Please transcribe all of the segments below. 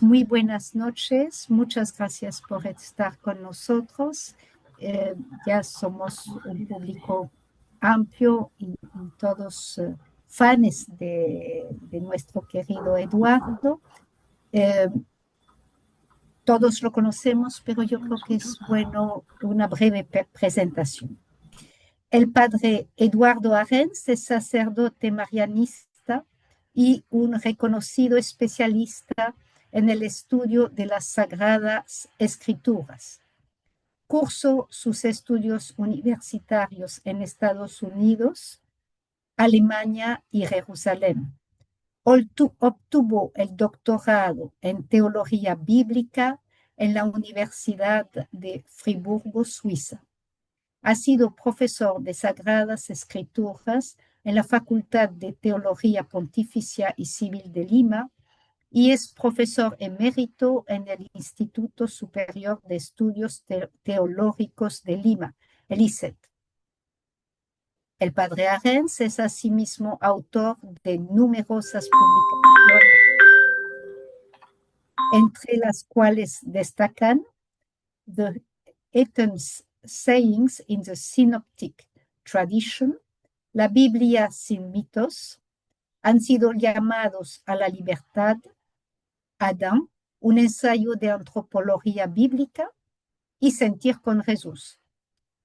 Muy buenas noches, muchas gracias por estar con nosotros. Ya somos un público amplio y todos fans de nuestro querido Eduardo. Eh, Todos lo conocemos, pero yo creo que es bueno una breve presentación. El padre Eduardo Arens es sacerdote marianista y un reconocido especialista en el estudio de las Sagradas Escrituras. Cursó sus estudios universitarios en Estados Unidos, Alemania y Jerusalén. Obtuvo el doctorado en teología bíblica en la Universidad de Friburgo, Suiza. Ha sido profesor de Sagradas Escrituras en la Facultad de Teología Pontificia y Civil de Lima y es profesor emérito en el Instituto Superior de Estudios Teológicos de Lima, el ISET. El padre Arens es asimismo autor de numerosas publicaciones, entre las cuales destacan The Eton's Sayings in the Synoptic Tradition, la Biblia sin mitos, han sido llamados a la libertad, Adán, un ensayo de antropología bíblica y Sentir con Jesús.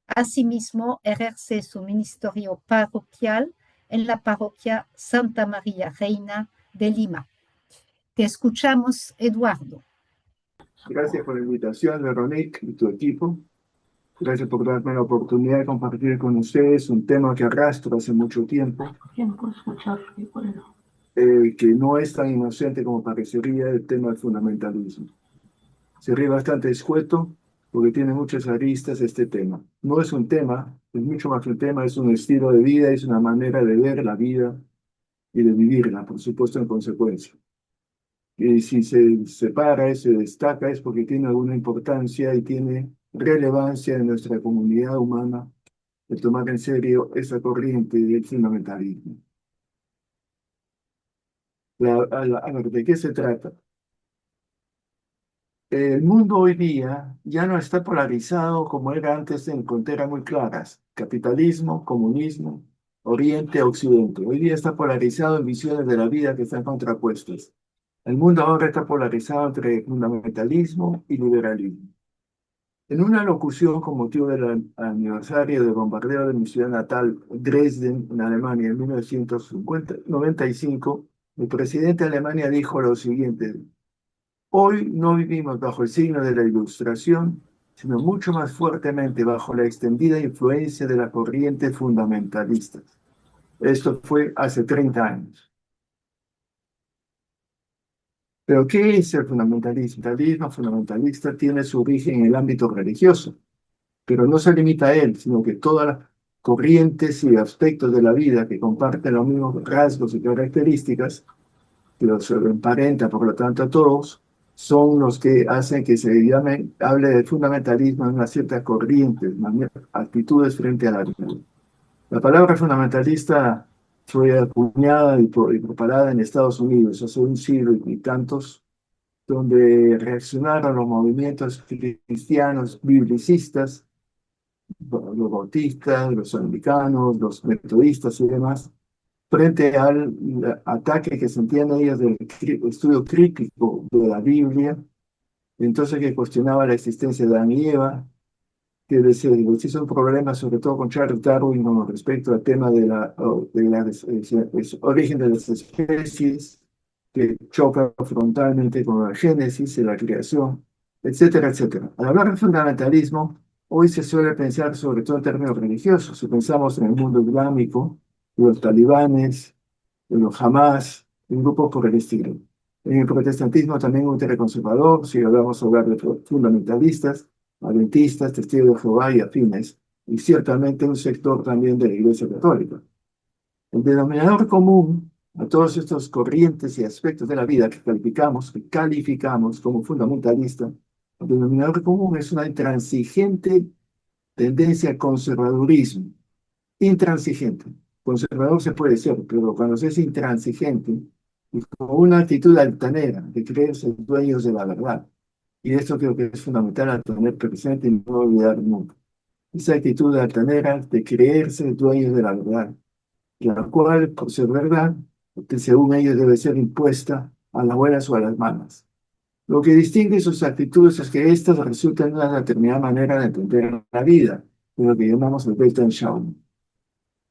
Asimismo, ejerce su ministerio parroquial en la parroquia Santa María Reina de Lima. Te escuchamos, Eduardo. Gracias por la invitación, Veronique, y tu equipo. Gracias por darme la oportunidad de compartir con ustedes un tema que arrastro hace mucho tiempo, que no es tan inocente como parecería el tema del fundamentalismo. Sería bastante escueto porque tiene muchas aristas este tema. No es un tema, es mucho más que un tema, es un estilo de vida, es una manera de ver la vida y de vivirla, por supuesto, en consecuencia. Y si se separa y se destaca es porque tiene alguna importancia y tiene relevancia en nuestra comunidad humana de tomar en serio esa corriente del fundamentalismo. A ver, ¿de qué se trata? El mundo hoy día ya no está polarizado como era antes en fronteras muy claras, capitalismo, comunismo, Oriente, Occidente. Hoy día está polarizado en visiones de la vida que están contrapuestas. El mundo ahora está polarizado entre fundamentalismo y liberalismo. En una locución con motivo del aniversario del bombardeo de mi ciudad natal, Dresden, en Alemania, en 1995, el presidente de Alemania dijo lo siguiente: hoy no vivimos bajo el signo de la Ilustración, sino mucho más fuertemente bajo la extendida influencia de la corriente fundamentalista. Esto fue hace 30 años. Pero ¿qué es el fundamentalismo? El fundamentalismo fundamentalista tiene su origen en el ámbito religioso, pero no se limita a él, sino que todas las corrientes y aspectos de la vida que comparten los mismos rasgos y características, que los emparenta, por lo tanto, a todos, son los que hacen que se hable de fundamentalismo en una cierta corriente, actitudes frente a la vida. La palabra fundamentalista fue acuñada y propalada en Estados Unidos hace un siglo y tantos, donde reaccionaron los movimientos cristianos biblicistas, los bautistas, los anglicanos, los metodistas y demás, frente al ataque que sentían ellos del estudio crítico de la Biblia, entonces que cuestionaba la existencia de Adán y Eva, que les hizo un problema sobre todo con Charles Darwin con respecto al tema de origen de las especies, que choca frontalmente con la génesis y la creación, etcétera, etcétera. Al hablar de fundamentalismo, hoy se suele pensar sobre todo en términos religiosos. Si pensamos en el mundo islámico, los talibanes, los Hamas, un grupo por el estilo. En el protestantismo también un conservador, si hablamos hablar de fundamentalistas, adventistas, testigos de Jehová y afines, y ciertamente un sector también de la Iglesia Católica. El denominador común a todos estos corrientes y aspectos de la vida que calificamos como fundamentalista, el denominador común es una intransigente tendencia al conservadurismo. Intransigente. Conservador se puede ser, pero cuando se es intransigente, y con una actitud altanera de creerse dueños de la verdad. Y esto creo que es fundamental a tener presente y no olvidar nunca. Esa actitud altanera de creerse dueños de la verdad, la cual, por ser verdad, que según ellos debe ser impuesta a las buenas o a las malas. Lo que distingue sus actitudes es que éstas resultan de una determinada manera de entender la vida, de lo que llamamos el Weltanschauung.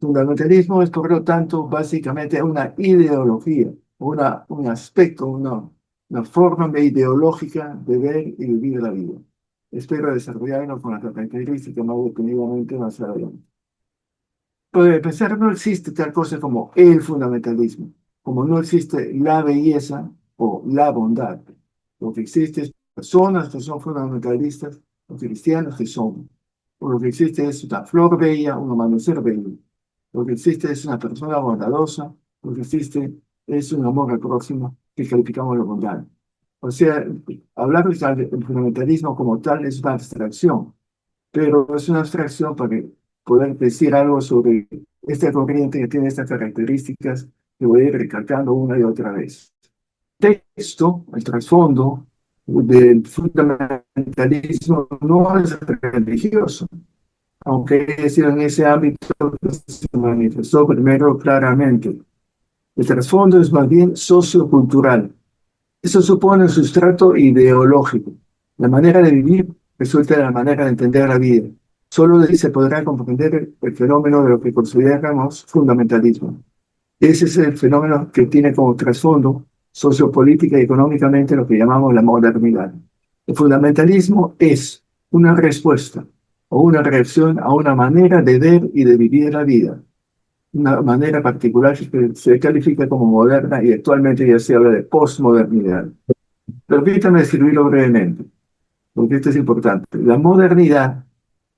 Fundamentalismo es, por lo tanto, básicamente una ideología, un aspecto, una forma ideológica de ver y vivir la vida. Espero desarrollarlo con las características más detenidamente más adelante. Pero de empezar, no existe tal cosa como el fundamentalismo, como no existe la belleza o la bondad. Lo que existe es personas que son fundamentalistas, o cristianos que son. O lo que existe es una flor bella, un amanecer bello. Lo que existe es una persona bondadosa, lo que existe es un amor al próximo que calificamos de bondad. O sea, hablar del fundamentalismo como tal es una abstracción, pero es una abstracción para poder decir algo sobre esta corriente que tiene estas características que voy a ir recalcando una y otra vez. Texto, el trasfondo del fundamentalismo no es religioso, aunque es en ese ámbito que se manifestó primero claramente. El trasfondo es más bien sociocultural. Eso supone un sustrato ideológico. La manera de vivir resulta de la manera de entender la vida. Solo de ahí se podrá comprender el fenómeno de lo que consideramos fundamentalismo. Ese es el fenómeno que tiene como trasfondo sociopolítica y económicamente lo que llamamos la modernidad. El fundamentalismo es una respuesta o una reacción a una manera de ver y de vivir la vida, una manera particular que se califica como moderna y actualmente ya se habla de posmodernidad. Permítame escribirlo brevemente, porque esto es importante. La modernidad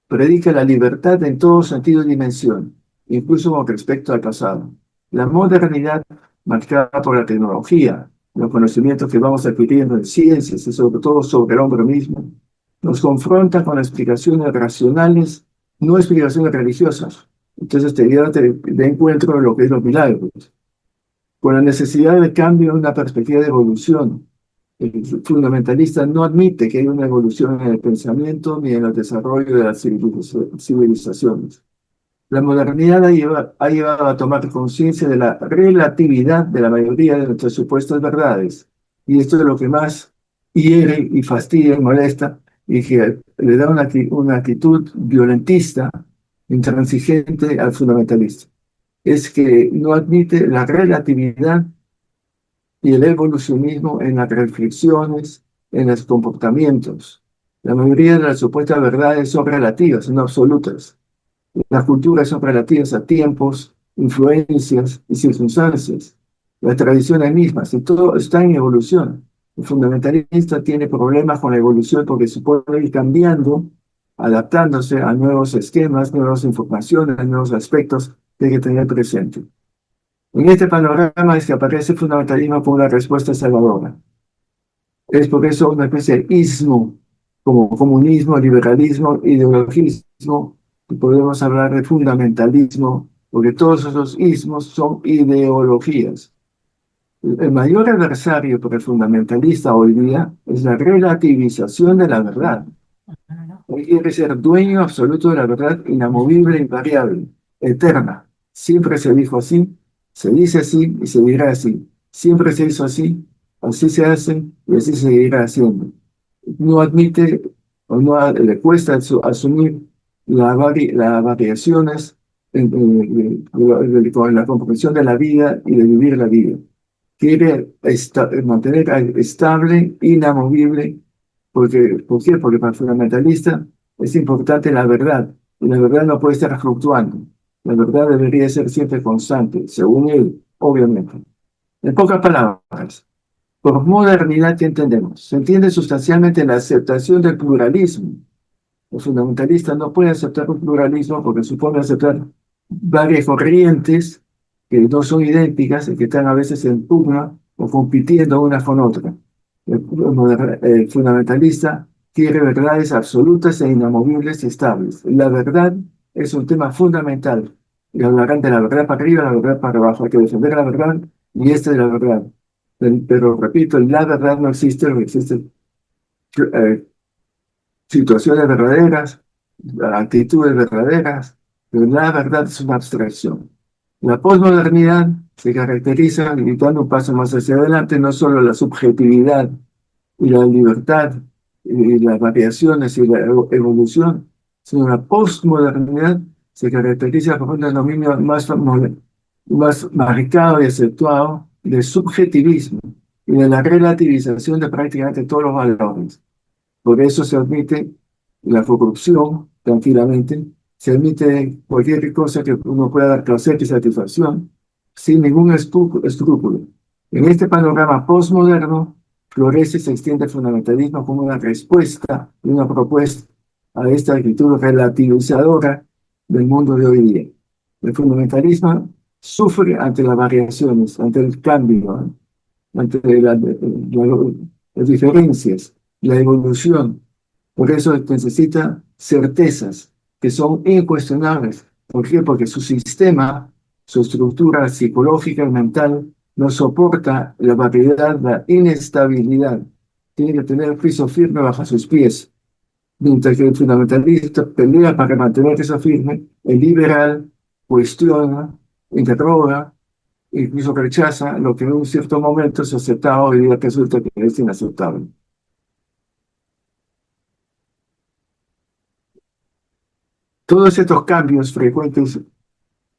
predica la libertad en todo sentido y dimensión, incluso con respecto al pasado. La modernidad, marcada por la tecnología, los conocimientos que vamos adquiriendo en ciencias y sobre todo sobre el hombre mismo, nos confronta con explicaciones racionales, no explicaciones religiosas. Entonces te lleva de encuentro de lo que es los milagros, con la necesidad de cambio en una perspectiva de evolución. El fundamentalista no admite que haya una evolución en el pensamiento ni en el desarrollo de las civilizaciones. La modernidad ha llevado a tomar conciencia de la relatividad de la mayoría de nuestras supuestas verdades. Y esto es lo que más hiere y fastidia y molesta, y que le da una actitud violentista, intransigente al fundamentalista. Es que no admite la relatividad y el evolucionismo en las reflexiones, en los comportamientos. La mayoría de las supuestas verdades son relativas, no absolutas. Las culturas son relativas a tiempos, influencias y circunstancias. Las tradiciones mismas, y todo está en evolución. El fundamentalista tiene problemas con la evolución porque supone ir cambiando, adaptándose a nuevos esquemas, nuevas informaciones, nuevos aspectos que hay que tener presente. En este panorama es que aparece el fundamentalismo como una respuesta salvadora. Es por eso una especie de ismo, como comunismo, liberalismo, ideologismo, y podemos hablar de fundamentalismo, porque todos esos ismos son ideologías. El mayor adversario para el fundamentalista hoy día es la relativización de la verdad. Él quiere ser dueño absoluto de la verdad, inamovible, invariable, eterna. Siempre se dijo así, se dice así y se dirá así. Siempre se hizo así, así se hace y así se seguirá haciendo. No admite o no le cuesta asumir las variaciones con la comprensión de la vida y de vivir la vida. Quiere mantener estable, inamovible. ¿Por qué? Porque para el fundamentalista es importante la verdad, y la verdad no puede estar fluctuando. La verdad debería ser siempre constante, según él, obviamente. En pocas palabras, por modernidad, ¿qué entendemos? Se entiende sustancialmente la aceptación del pluralismo. Los fundamentalistas no pueden aceptar un pluralismo porque supone aceptar varias corrientes que no son idénticas y que están a veces en pugna o compitiendo una con otra. El fundamentalista quiere verdades absolutas e inamovibles y estables. La verdad es un tema fundamental. Y hablarán de la verdad para arriba, la verdad para abajo. Hay que defender la verdad y esta es la verdad. Pero repito, la verdad no existe, existen eh, situaciones verdaderas, actitudes verdaderas, pero la verdad es una abstracción. La posmodernidad se caracteriza, y dando un paso más hacia adelante, no solo la subjetividad y la libertad y las variaciones y la evolución, sino la postmodernidad se caracteriza por un dominio más marcado y acentuado de subjetivismo y de la relativización de prácticamente todos los valores. Por eso se admite la corrupción tranquilamente, se admite cualquier cosa que uno pueda dar placer y satisfacción sin ningún escrúpulo. En este panorama postmoderno florece y se extiende el fundamentalismo como una respuesta y una propuesta a esta actitud relativizadora del mundo de hoy día. El fundamentalismo sufre ante las variaciones, ante el cambio, ante las diferencias, la evolución. Por eso necesita certezas que son incuestionables. ¿Por qué? Porque su sistema, su estructura psicológica y mental no soporta la variedad, la inestabilidad. Tiene que tener el piso firme bajo sus pies. Mientras que el fundamentalista pelea para mantener eso firme, el liberal cuestiona, interroga, incluso rechaza lo que en un cierto momento se aceptaba hoy día que resulta que es inaceptable. Todos estos cambios frecuentes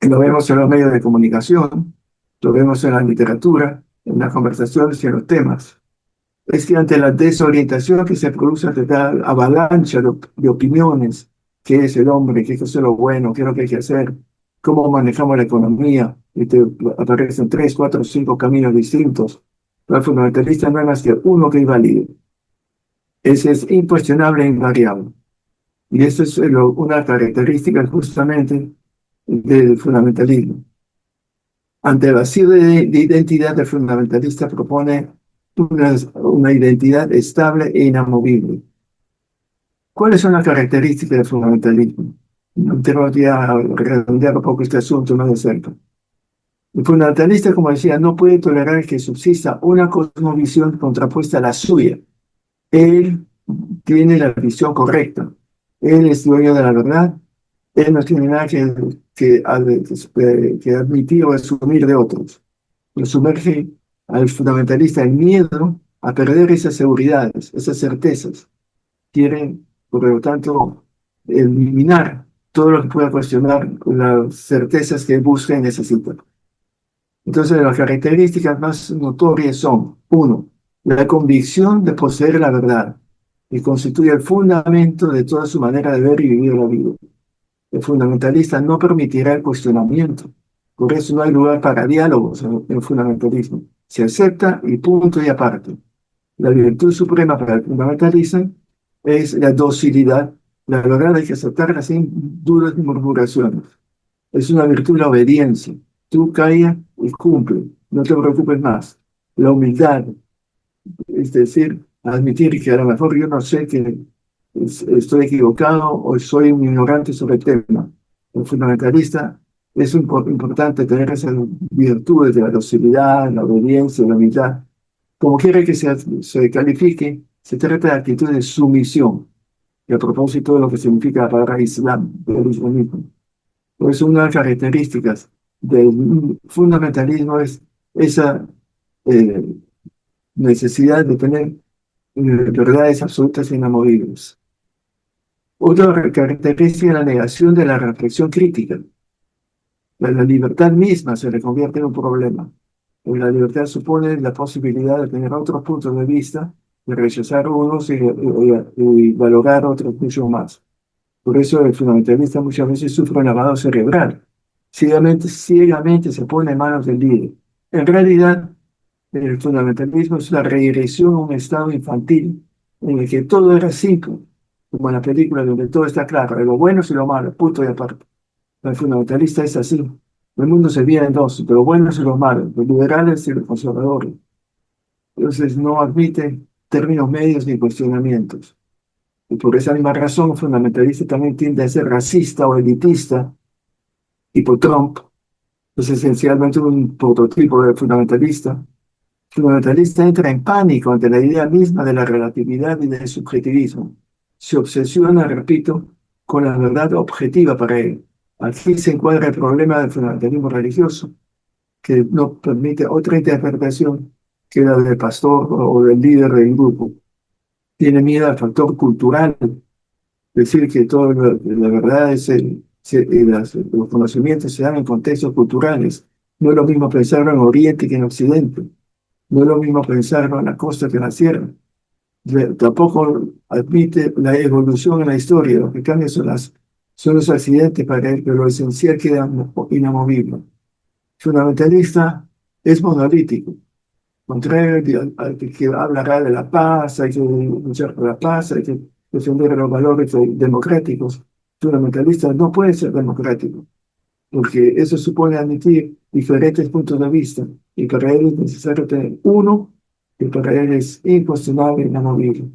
lo vemos en los medios de comunicación, lo vemos en la literatura, en las conversaciones y en los temas. Es que ante la desorientación que se produce ante la avalancha de opiniones, qué es el hombre, qué es lo bueno, qué es lo que hay que hacer, cómo manejamos la economía, y te aparecen 3, 4, 5 caminos distintos. Pero el fundamentalista no hay más que uno que es válido. Ese es incuestionable e invariable. Y eso es una característica justamente del fundamentalismo. Ante el vacío de identidad, el fundamentalista propone una identidad estable e inamovible. ¿Cuáles son las características del fundamentalismo? Tengo que redondear un poco este asunto más de cerca. El fundamentalista, como decía, no puede tolerar que subsista una cosmovisión contrapuesta a la suya. Él tiene la visión correcta. Él es dueño de la verdad. Él no tiene nada que admitir o asumir de otros. Lo sumerge al fundamentalista el miedo a perder esas seguridades, esas certezas. Quieren, por lo tanto, eliminar todo lo que pueda cuestionar las certezas que busca y necesita. Entonces, las características más notorias son, uno, la convicción de poseer la verdad, que constituye el fundamento de toda su manera de ver y vivir la vida. El fundamentalista no permitirá el cuestionamiento. Por eso no hay lugar para diálogos en el fundamentalismo. Se acepta y punto y aparte. La virtud suprema para el fundamentalista es la docilidad. La verdad hay que aceptarla sin dudas ni murmuraciones. Es una virtud la obediencia. Tú calla y cumple. No te preocupes más. La humildad, es decir, admitir que a lo mejor yo no sé que estoy equivocado o soy un ignorante sobre el tema. El fundamentalista es importante tener esas virtudes de la docilidad, la obediencia, la humildad. Como quiera que se califique, se trata de actitud de sumisión. Y a propósito de lo que significa la palabra Islam, del islamismo. Pues una de las características del fundamentalismo es esa eh, necesidad de tener verdades absolutas e inamovibles. Otra característica es la negación de la reflexión crítica. La libertad misma se le convierte en un problema. La libertad supone la posibilidad de tener otros puntos de vista, de rechazar unos y valorar otros mucho más. Por eso el fundamentalista muchas veces sufre un lavado cerebral. Ciegamente se pone en manos del líder. En realidad, el fundamentalismo es una regresión a un estado infantil en el que todo era simple, como en la película donde todo está claro, de lo bueno y lo malo, punto y aparte. El fundamentalista es así. El mundo se divide en dos, de los buenos y los malos, los liberales y los conservadores. Entonces no admite términos medios ni cuestionamientos. Y por esa misma razón, el fundamentalista también tiende a ser racista o elitista, tipo Trump. Es esencialmente un prototipo de fundamentalista. Fundamentalista entra en pánico ante la idea misma de la relatividad y del subjetivismo. Se obsesiona, repito, con la verdad objetiva para él. Aquí se encuadra el problema del fundamentalismo religioso, que no permite otra interpretación que la del pastor o del líder del grupo. Tiene miedo al factor cultural, decir que todo la verdad es los conocimientos se dan en contextos culturales. No es lo mismo pensarlo en Oriente que en Occidente. No es lo mismo pensarlo en la costa que en la sierra. Tampoco admite la evolución en la historia. Lo que cambia son los accidentes para él, pero lo esencial queda inamovible. Fundamentalista es monolítico. Contrario al que hablará de la paz, hay que luchar por la paz, hay que defender los valores democráticos. Fundamentalista no puede ser democrático, porque eso supone admitir diferentes puntos de vista, y para él es necesario tener uno que para él es incuestionable e inamovible.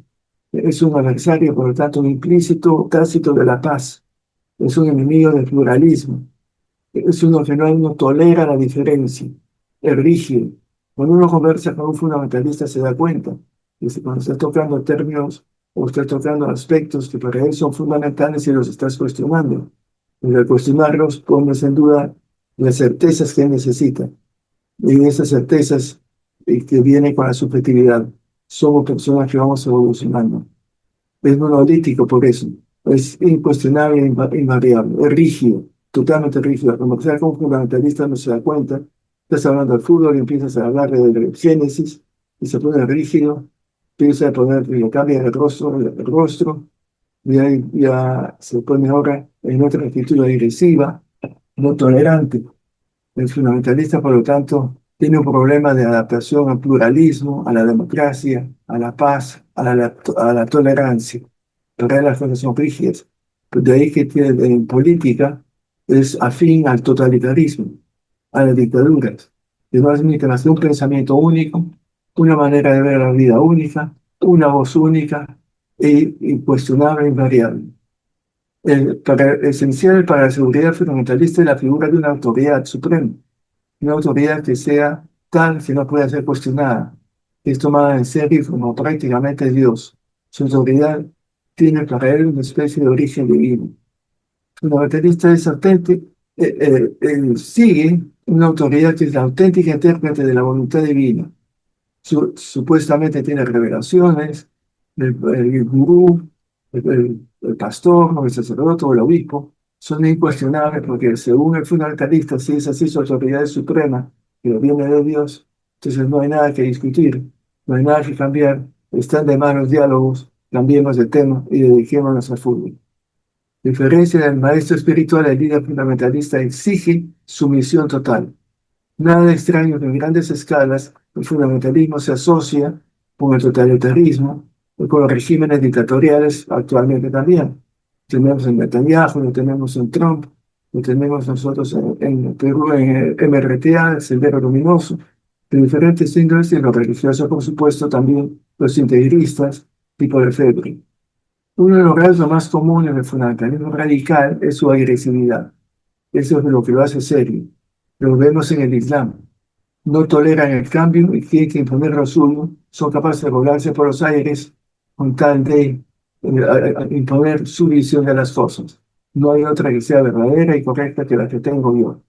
Es un adversario, por lo tanto, un implícito tácito de la paz. Es un enemigo del pluralismo. Es uno que no tolera la diferencia. Es rígido. Cuando uno conversa con un fundamentalista se da cuenta que cuando está tocando términos o está tocando aspectos que para él son fundamentales y los estás cuestionando. Y al cuestionarlos pones en duda las certezas que él necesita. Y esas certezas que vienen con la subjetividad. Somos personas que vamos evolucionando. Es monolítico por eso. Es incuestionable e invariable. Es rígido, totalmente rígido. Como sea como fundamentalista no se da cuenta. Estás hablando del fútbol y empiezas a hablar del Génesis y se pone rígido. Empieza a poner, y le cambia el rostro ya se pone ahora en otra actitud agresiva, no tolerante. El fundamentalista, por lo tanto, tiene un problema de adaptación al pluralismo, a la democracia, a la paz, a la tolerancia. Para él las cosas son rígidas. Pues de ahí que tiene, en política es afín al totalitarismo, a las dictaduras, que no admiten más que un pensamiento único, una manera de ver la vida única, una voz única e incuestionable e invariable. Esencial para la seguridad fundamentalista es la figura de una autoridad suprema, una autoridad que sea tal que no pueda ser cuestionada, que es tomada en serio como prácticamente Dios. Su autoridad tiene para él una especie de origen divino. El fundamentalista es auténtico, él sigue una autoridad que es la auténtica intérprete de la voluntad divina. Supuestamente tiene revelaciones, el gurú, el pastor, o el sacerdote o el obispo, son incuestionables porque según el fundamentalista, si es así su autoridad es suprema, que viene de Dios, entonces no hay nada que discutir, no hay nada que cambiar, están de manos diálogos, cambiemos de tema y dediquémonos al fútbol. A diferencia del maestro espiritual, el líder fundamentalista exige sumisión total. Nada extraño que en grandes escalas el fundamentalismo se asocia con el totalitarismo y con los regímenes dictatoriales actualmente también. Tenemos en Netanyahu, lo tenemos en Trump, lo tenemos nosotros en Perú, en el MRTA, el Sendero Luminoso, de diferentes índoles y los religiosos, por supuesto, también los integristas, tipo de Febre. Uno de los rasgos más comunes del fundamentalismo radical es su agresividad. Eso es lo que lo hace serio. Lo vemos en el Islam. No toleran el cambio y tienen que imponer lo suyo. Son capaces de volarse por los aires con tal de imponer su visión de las cosas. No hay otra que sea verdadera y correcta que la que tengo yo.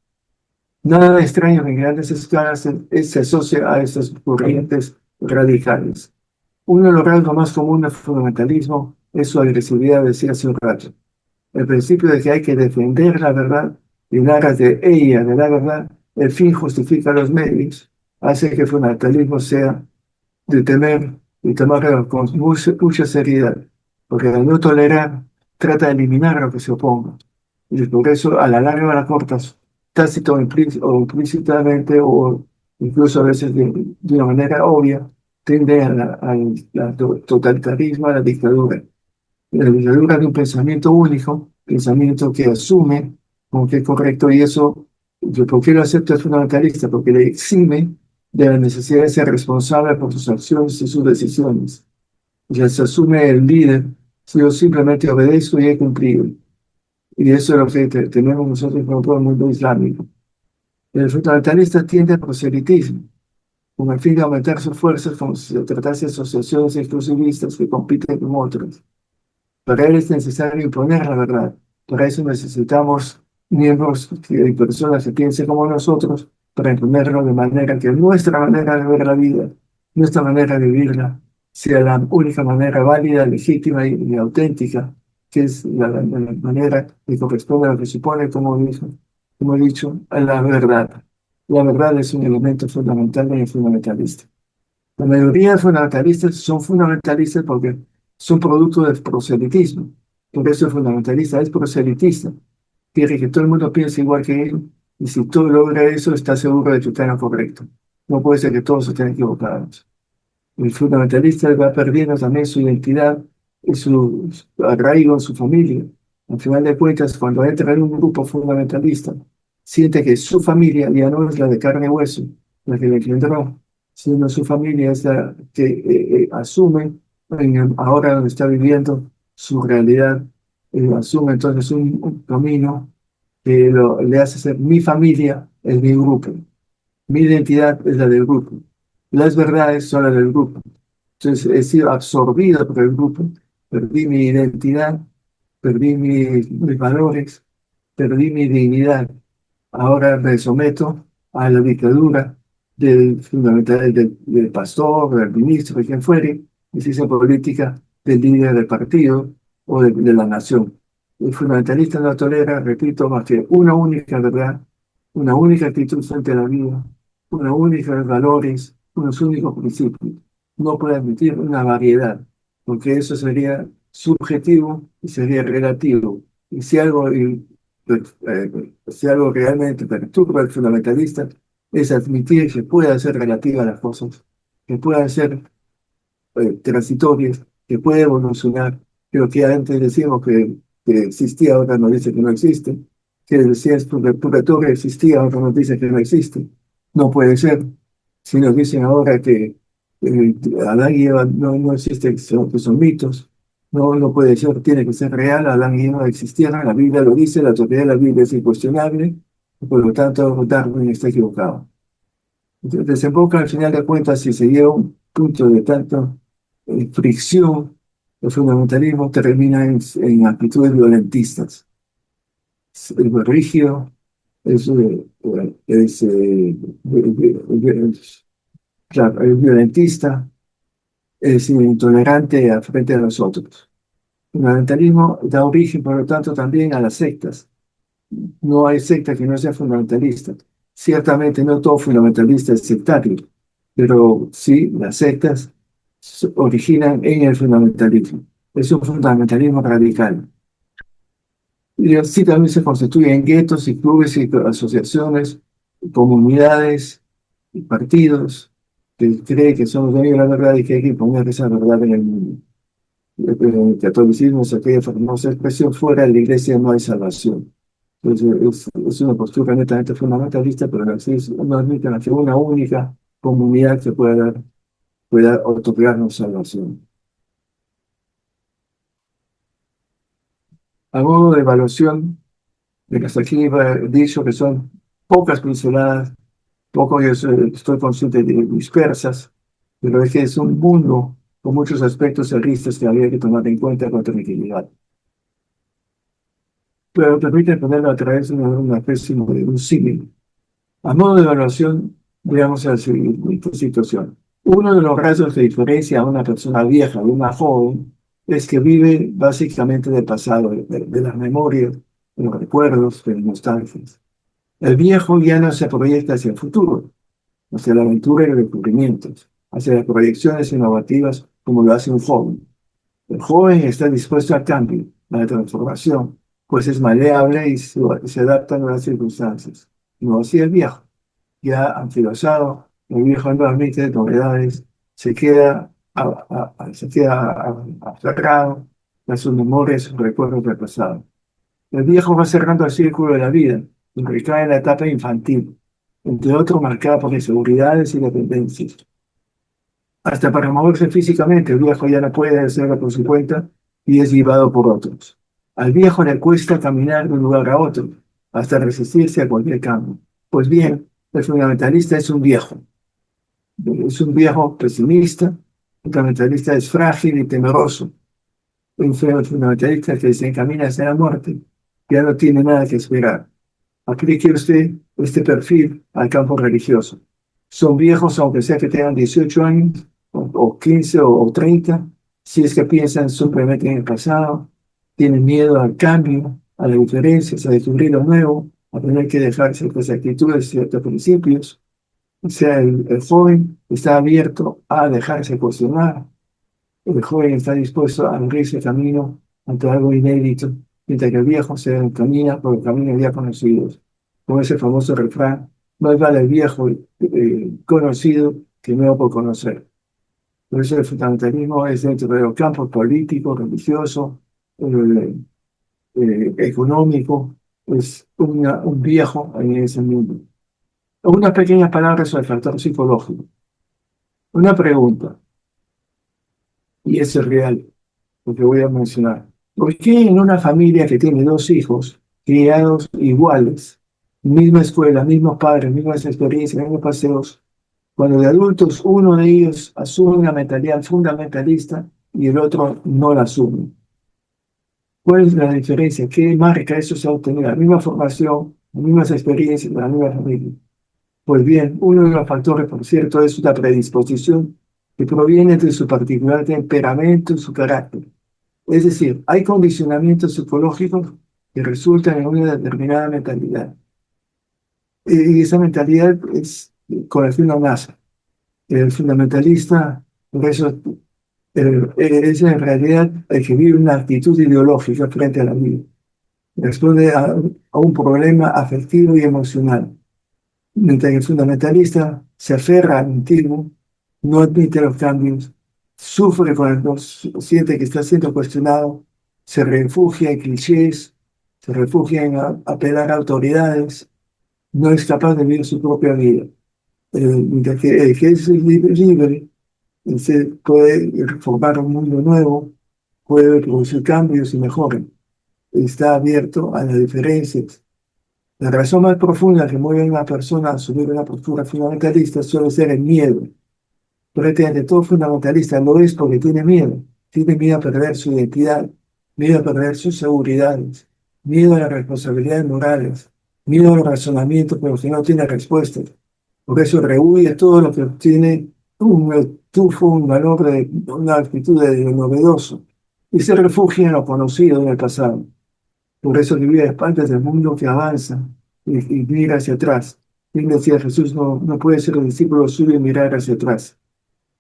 Nada extraño que en grandes escalas se asocia a estas corrientes radicales. Uno de los rasgos más comunes del fundamentalismo es su agresividad, decía hace un rato. El principio de que hay que defender la verdad y en aras de ella, de la verdad, el fin justifica los medios, hace que el fundamentalismo sea de temer y tomarlo con mucha seriedad, porque al no tolerar, trata de eliminar lo que se oponga. Y por eso, a la larga o a la corta, tácito o implícitamente, o incluso a veces de una manera obvia, tiende al totalitarismo, a la dictadura. La dictadura de un pensamiento único, pensamiento que asume como que es correcto, y eso, ¿por qué lo acepta el fundamentalista? Porque le exime de la necesidad de ser responsable por sus acciones y sus decisiones. Ya se asume el líder, si yo simplemente obedezco y he cumplido. Y eso es lo que tenemos nosotros como todo el mundo islámico. El fundamentalista tiende al proselitismo. con el fin de aumentar sus fuerzas como si se tratase de asociaciones exclusivistas que compiten con otras. Para él es necesario imponer la verdad. Para eso necesitamos miembros y personas que piensen como nosotros para imponerlo de manera que nuestra manera de ver la vida, nuestra manera de vivirla, sea la única manera válida, legítima y auténtica, que es la manera que corresponde a lo que supone, como he dicho, a la verdad. La verdad es un elemento fundamental en el fundamentalista. La mayoría de fundamentalistas son fundamentalistas porque son producto del proselitismo. Por eso el fundamentalista es proselitista. Quiere que todo el mundo piense igual que él, y si tú logras eso, está seguro de que está en lo correcto. No puede ser que todos estén equivocados. El fundamentalista va perdiendo también su identidad y su arraigo en su familia. Al final de cuentas, cuando entra en un grupo fundamentalista, siente que su familia ya no es la de carne y hueso, la que le engendró, sino su familia es la que asume ahora donde está viviendo su realidad, asume entonces un camino que le hace ser mi familia, es mi grupo. Mi identidad es la del grupo. Las verdades son las del grupo. Entonces he sido absorbido por el grupo, perdí mi identidad, perdí mis valores, perdí mi dignidad. Ahora me someto a la dictadura del pastor, del ministro, de quien fuere, y si es política del líder del partido o de la nación. El fundamentalista no tolera, repito, más que una única verdad, una única actitud frente a la vida, una única valores, unos únicos principios. No puede admitir una variedad, porque eso sería subjetivo y sería relativo. Y si algo realmente perturba al fundamentalista, es admitir que puedan ser relativas las cosas, que puedan ser transitorias, que puede evolucionar. Pero que antes decíamos que existía, ahora nos dice que no existe. Que decía el purgatorio existía, ahora nos dice que no existe. No puede ser. Si nos dicen ahora que Adán y Eva no existen, que son mitos, no puede ser, tiene que ser real. Adán y Eva existieron, la Biblia lo dice, la autoridad de la Biblia es incuestionable, por lo tanto Darwin está equivocado. Entonces, desemboca al final de cuentas, si se llega a un punto de tanta fricción, el fundamentalismo termina en actitudes violentistas. Es rígido, es, claro, es violentista, es intolerante frente a los otros. El fundamentalismo da origen, por lo tanto, también a las sectas. No hay secta que no sea fundamentalista. Ciertamente no todo fundamentalista es sectario, pero sí las sectas se originan en el fundamentalismo. Es un fundamentalismo radical. Y así también se constituyen guetos y clubes y asociaciones, comunidades y partidos que creen que son los dueños de la verdad y que hay que imponer esa verdad en el mundo. El catolicismo es aquella famosa expresión: fuera de la iglesia no hay salvación. Entonces, es una postura netamente fundamentalista, pero así no admiten que una única comunidad que pueda otorgarnos salvación. A modo de evaluación, de que hasta aquí he dicho que son pocas pinceladas, poco yo estoy consciente de dispersas, pero es que es un mundo con muchos aspectos realistas que había que tomar en cuenta con tranquilidad. Pero permite ponerlo a través de una especie de un símil. A modo de evaluación, veamos la siguiente situación. Uno de los rasgos que diferencia a una persona vieja de una joven es que vive básicamente del pasado, de las memorias, de los recuerdos, de las nostalgias. El viejo ya no se proyecta hacia el futuro, hacia la aventura y los descubrimientos, hacia las proyecciones innovativas como lo hace un joven. El joven está dispuesto al cambio, a la transformación, pues es maleable y se adapta a nuevas circunstancias. No así el viejo, ya anquilosado, el viejo no admite novedades, se queda aferrado a sus memorias, sus recuerdos del pasado. El viejo va cerrando el círculo de la vida y recae en la etapa infantil, entre otros marcada por inseguridades y dependencias. Hasta para moverse físicamente, el viejo ya no puede hacerlo por su cuenta y es llevado por otros. Al viejo le cuesta caminar de un lugar a otro, hasta resistirse a cualquier cambio. Pues bien, el fundamentalista es un viejo. Es un viejo pesimista, un fundamentalista es frágil y temeroso, un fundamentalista que se encamina hacia la muerte, ya no tiene nada que esperar. Aplique usted este perfil al campo religioso. Son viejos, aunque sea que tengan 18 años, o 15 o 30, si es que piensan simplemente en el pasado, tienen miedo al cambio, a las diferencias, a descubrir lo nuevo, a tener que dejar ciertas actitudes, ciertos principios. O sea, el joven está abierto a dejarse cuestionar, el joven está dispuesto a abrirse camino ante algo inédito, mientras que el viejo se encamina por el camino ya conocidos. Como ese famoso refrán, más vale el viejo conocido que nuevo por conocer. Por eso el fundamentalismo es dentro de los campos político, religioso, eh, económico, es un viejo en ese mundo. Unas pequeñas palabras sobre el factor psicológico. Una pregunta, y eso es real, lo que voy a mencionar. ¿Por qué en una familia que tiene dos hijos criados iguales, misma escuela, mismos padres, mismas experiencias, mismos paseos, cuando de adultos uno de ellos asume una mentalidad fundamentalista y el otro no la asume? ¿Cuál es la diferencia? ¿Qué marca eso se ha obtenido? La misma formación, las mismas experiencias, la misma familia. Pues bien, uno de los factores, por cierto, es una predisposición que proviene de su particular temperamento y su carácter. Es decir, hay condicionamientos psicológicos que resultan en una determinada mentalidad. Y esa mentalidad es con la que uno nace. El fundamentalista, por eso, es en realidad el que vive una actitud ideológica frente a la vida. Responde a un problema afectivo y emocional. Mientras que el fundamentalista se aferra al antiguo, no admite los cambios, sufre cuando siente que está siendo cuestionado, se refugia en clichés, se refugia en apelar a autoridades, no es capaz de vivir su propia vida. Mientras que el que es libre, se puede formar un mundo nuevo, puede producir cambios y mejoras, está abierto a las diferencias. La razón más profunda que mueve a una persona a asumir una postura fundamentalista suele ser el miedo. Prácticamente todo fundamentalista lo es porque tiene miedo a perder su identidad, miedo a perder sus seguridades, miedo a las responsabilidades morales, miedo a los razonamientos pero que no tiene respuestas. Por eso rehuye todo lo que tiene un tufo, un valor de una actitud de lo novedoso y se refugia en lo conocido en el pasado. Por eso vive a espaldas del mundo que avanza y mira hacia atrás. Bien decía Jesús, no puede ser un discípulo suyo y mirar hacia atrás.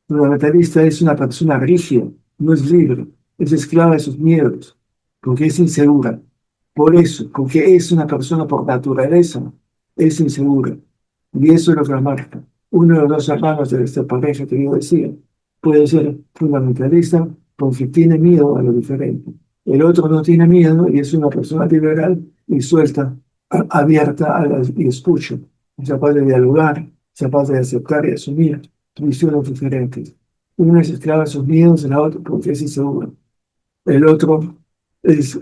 El fundamentalista es una persona rígida, no es libre, es esclava de sus miedos, porque es insegura. Por eso, porque es una persona por naturaleza, es insegura. Y eso es lo que la marca. Uno de los dos hermanos de esta pareja que yo decía puede ser fundamentalista porque tiene miedo a lo diferente. El otro no tiene miedo y es una persona liberal y suelta, abierta y escucha. Es capaz de dialogar, es capaz de aceptar y asumir visiones diferentes. Uno es esclavo de sus miedos, el otro porque es inseguro. El otro es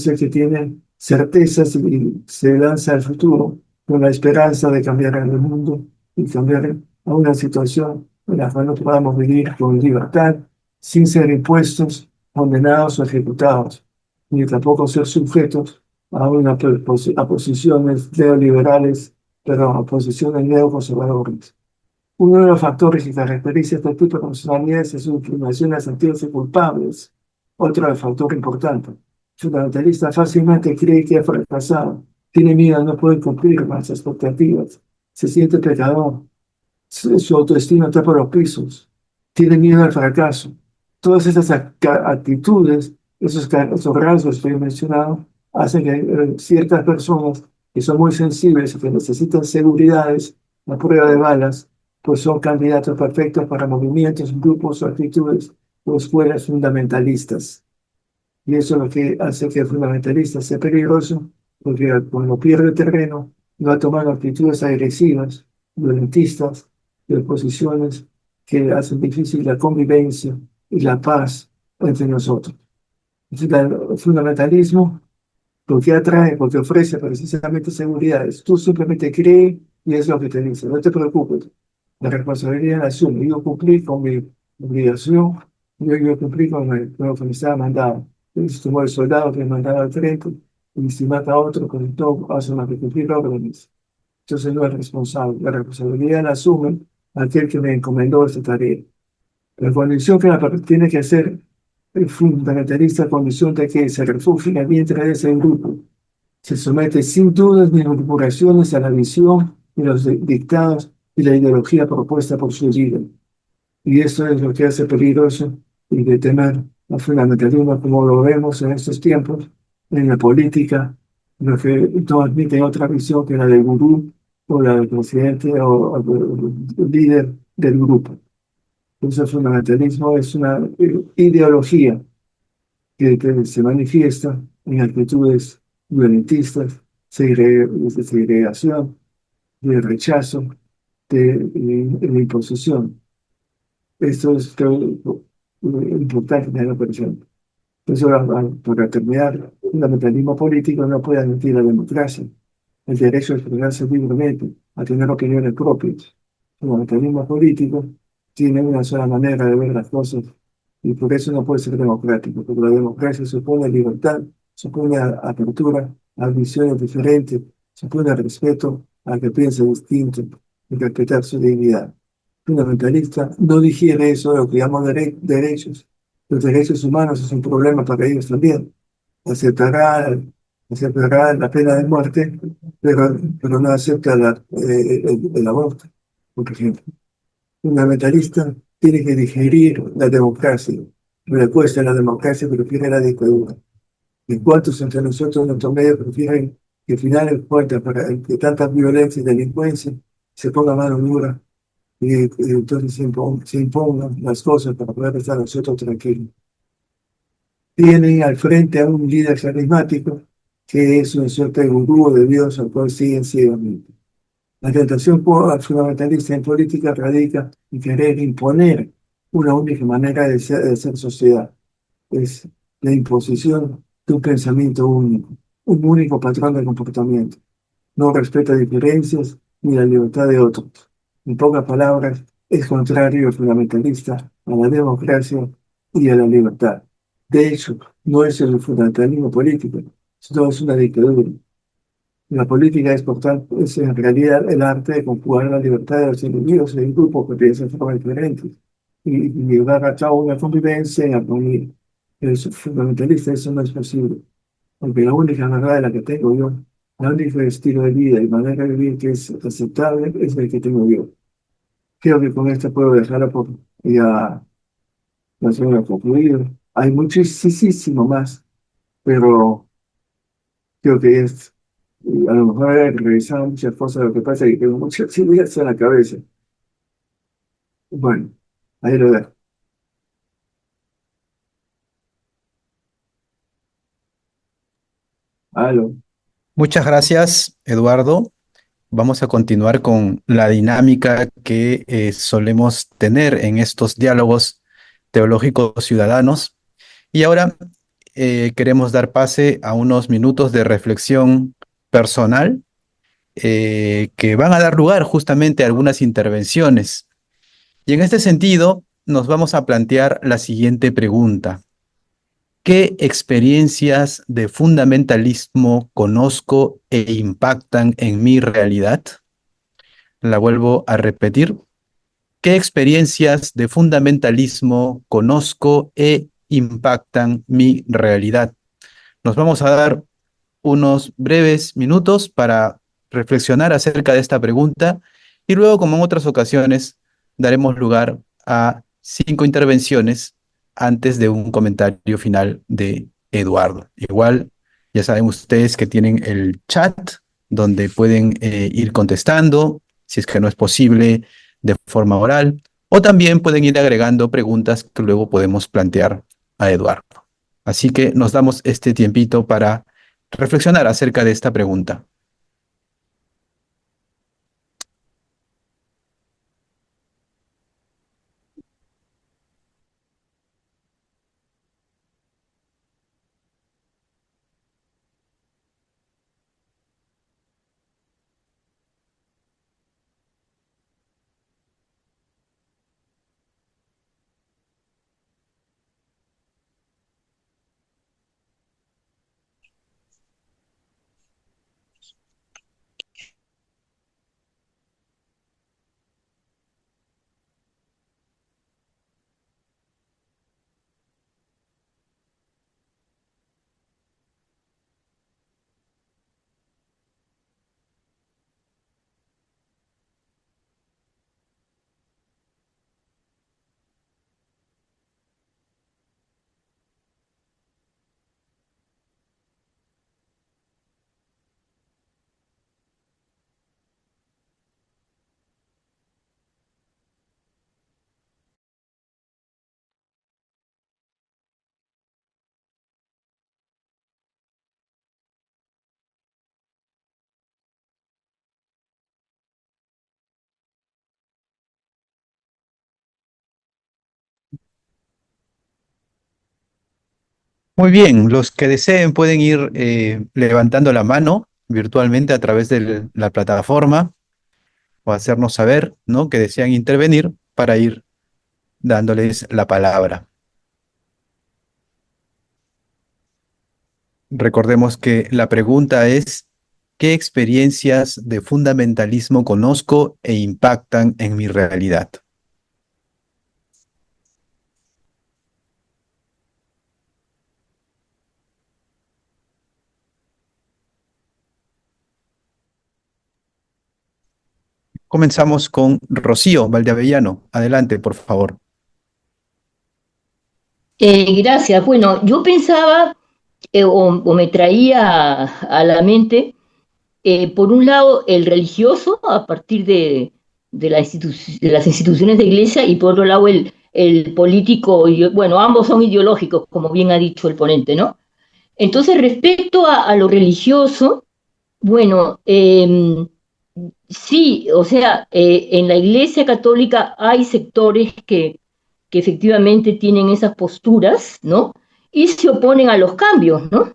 el que tiene certezas y se lanza al futuro con la esperanza de cambiar el mundo y cambiar a una situación en la cual no podamos vivir con libertad, sin ser impuestos, condenados o ejecutados, ni tampoco ser sujetos a posiciones neoliberales, pero a posiciones neoconservadoras. Uno de los factores que caracteriza este tipo de personalidades es su inclinación a sentirse culpables. Otro factor importante. El fundamentalista fácilmente cree que ha fracasado, tiene miedo a no poder cumplir más expectativas, se siente pecador, su autoestima está por los pisos, tiene miedo al fracaso. Todas esas actitudes, esos rasgos que he mencionado, hacen que ciertas personas que son muy sensibles y que necesitan seguridades, la prueba de balas, pues son candidatos perfectos para movimientos, grupos o actitudes o escuelas fundamentalistas. Y eso es lo que hace que el fundamentalista sea peligroso, porque cuando pierde terreno, va a tomar actitudes agresivas, violentistas, de posiciones que hacen difícil la convivencia y la paz entre nosotros. Entonces, el fundamentalismo, lo que atrae, porque ofrece precisamente seguridades. Tú simplemente crees y es lo que te dice, no te preocupes. La responsabilidad la asumo. Yo cumplí con mi obligación, yo cumplí con lo que me estaba mandado. Entonces, como el soldado que me mandaba al frente, y si mata a otro, pues todo hace más que cumplir órdenes. Entonces no es responsable. La responsabilidad la asume aquel que me encomendó esta tarea. La condición que tiene que ser el fundamentalista, condición de que se refugie en el vientre de ese grupo. Se somete sin dudas ni murmuraciones a la visión y los dictados y la ideología propuesta por su líder. Y esto es lo que hace peligroso y de temer al fundamentalismo como lo vemos en estos tiempos, en la política, lo que no admiten otra visión que la del gurú o la del presidente o el líder del grupo. Entonces el fundamentalismo es una ideología que se manifiesta en actitudes violentistas, de segregación, de rechazo, de imposición. Esto es creo, importante tenerlo presente. Entonces, para terminar, el fundamentalismo político no puede admitir la democracia, el derecho a expresarse libremente, a tener opiniones propias. El fundamentalismo político tiene una sola manera de ver las cosas y por eso no puede ser democrático, porque la democracia supone libertad, supone apertura a visiones diferentes, supone respeto al que piensa distinto y respetar su dignidad. Fundamentalista no digiere eso de lo que llamamos derechos. Los derechos humanos es un problema para ellos también. Aceptará, aceptará la pena de muerte, pero no acepta el aborto, por ejemplo. Fundamentalista tiene que digerir la democracia. No le cuesta la democracia, prefiere la dictadura. ¿Y cuántos entre nosotros en nuestro medio prefieren que finales fuertes para que tanta violencia y delincuencia se ponga mano dura y entonces se impongan las cosas para poder estar nosotros tranquilos? Tienen al frente a un líder carismático que es una suerte de gurú de Dios al cual siguen ciegamente. La tentación fundamentalista en política radica en querer imponer una única manera de ser sociedad. Es la imposición de un pensamiento único, un único patrón de comportamiento. No respeta diferencias ni la libertad de otros. En pocas palabras, es contrario al fundamentalista, a la democracia y a la libertad. De hecho, no es el fundamentalismo político, sino es una dictadura. La política es, por tanto, es en realidad el arte de conjugar la libertad de los individuos en grupos que piensan de forma diferente y llevar a cabo una convivencia en armonía. El fundamentalista eso no es posible, porque la única verdad de la que tengo yo, el único estilo de vida y manera de vivir que es aceptable es el que tengo yo. Creo que con esto puedo dejarlo por ya la zona concluido. Hay muchísimo más, pero creo que es, a lo mejor he revisado muchas cosas, lo que pasa es que tengo muchas ideas en la cabeza. Bueno, ahí lo dejo. Aló. Muchas gracias, Eduardo. Vamos a continuar con la dinámica que solemos tener en estos diálogos teológicos ciudadanos. Y ahora queremos dar pase a unos minutos de reflexión personal que van a dar lugar justamente a algunas intervenciones. Y en este sentido, nos vamos a plantear la siguiente pregunta. ¿Qué experiencias de fundamentalismo conozco e impactan en mi realidad? La vuelvo a repetir. ¿Qué experiencias de fundamentalismo conozco e impactan mi realidad? Nos vamos a dar unos breves minutos para reflexionar acerca de esta pregunta y luego, como en otras ocasiones, daremos lugar a 5 intervenciones antes de un comentario final de Eduardo. Igual, ya saben ustedes que tienen el chat donde pueden ir contestando, si es que no es posible de forma oral, o también pueden ir agregando preguntas que luego podemos plantear a Eduardo. Así que nos damos este tiempito para reflexionar acerca de esta pregunta. Muy bien, los que deseen pueden ir levantando la mano virtualmente a través de la plataforma o hacernos saber, ¿no?, que desean intervenir para ir dándoles la palabra. Recordemos que la pregunta es, ¿qué experiencias de fundamentalismo conozco e impactan en mi realidad? Comenzamos con Rocío Valdeavellano. Adelante, por favor. Gracias. Bueno, yo pensaba o me traía a la mente, por un lado, el religioso a partir de las instituciones de iglesia y por otro lado el político, bueno, ambos son ideológicos, como bien ha dicho el ponente, ¿no? Entonces, respecto a lo religioso, bueno, sí, o sea, en la Iglesia Católica hay sectores que efectivamente tienen esas posturas, ¿no? Y se oponen a los cambios, ¿no?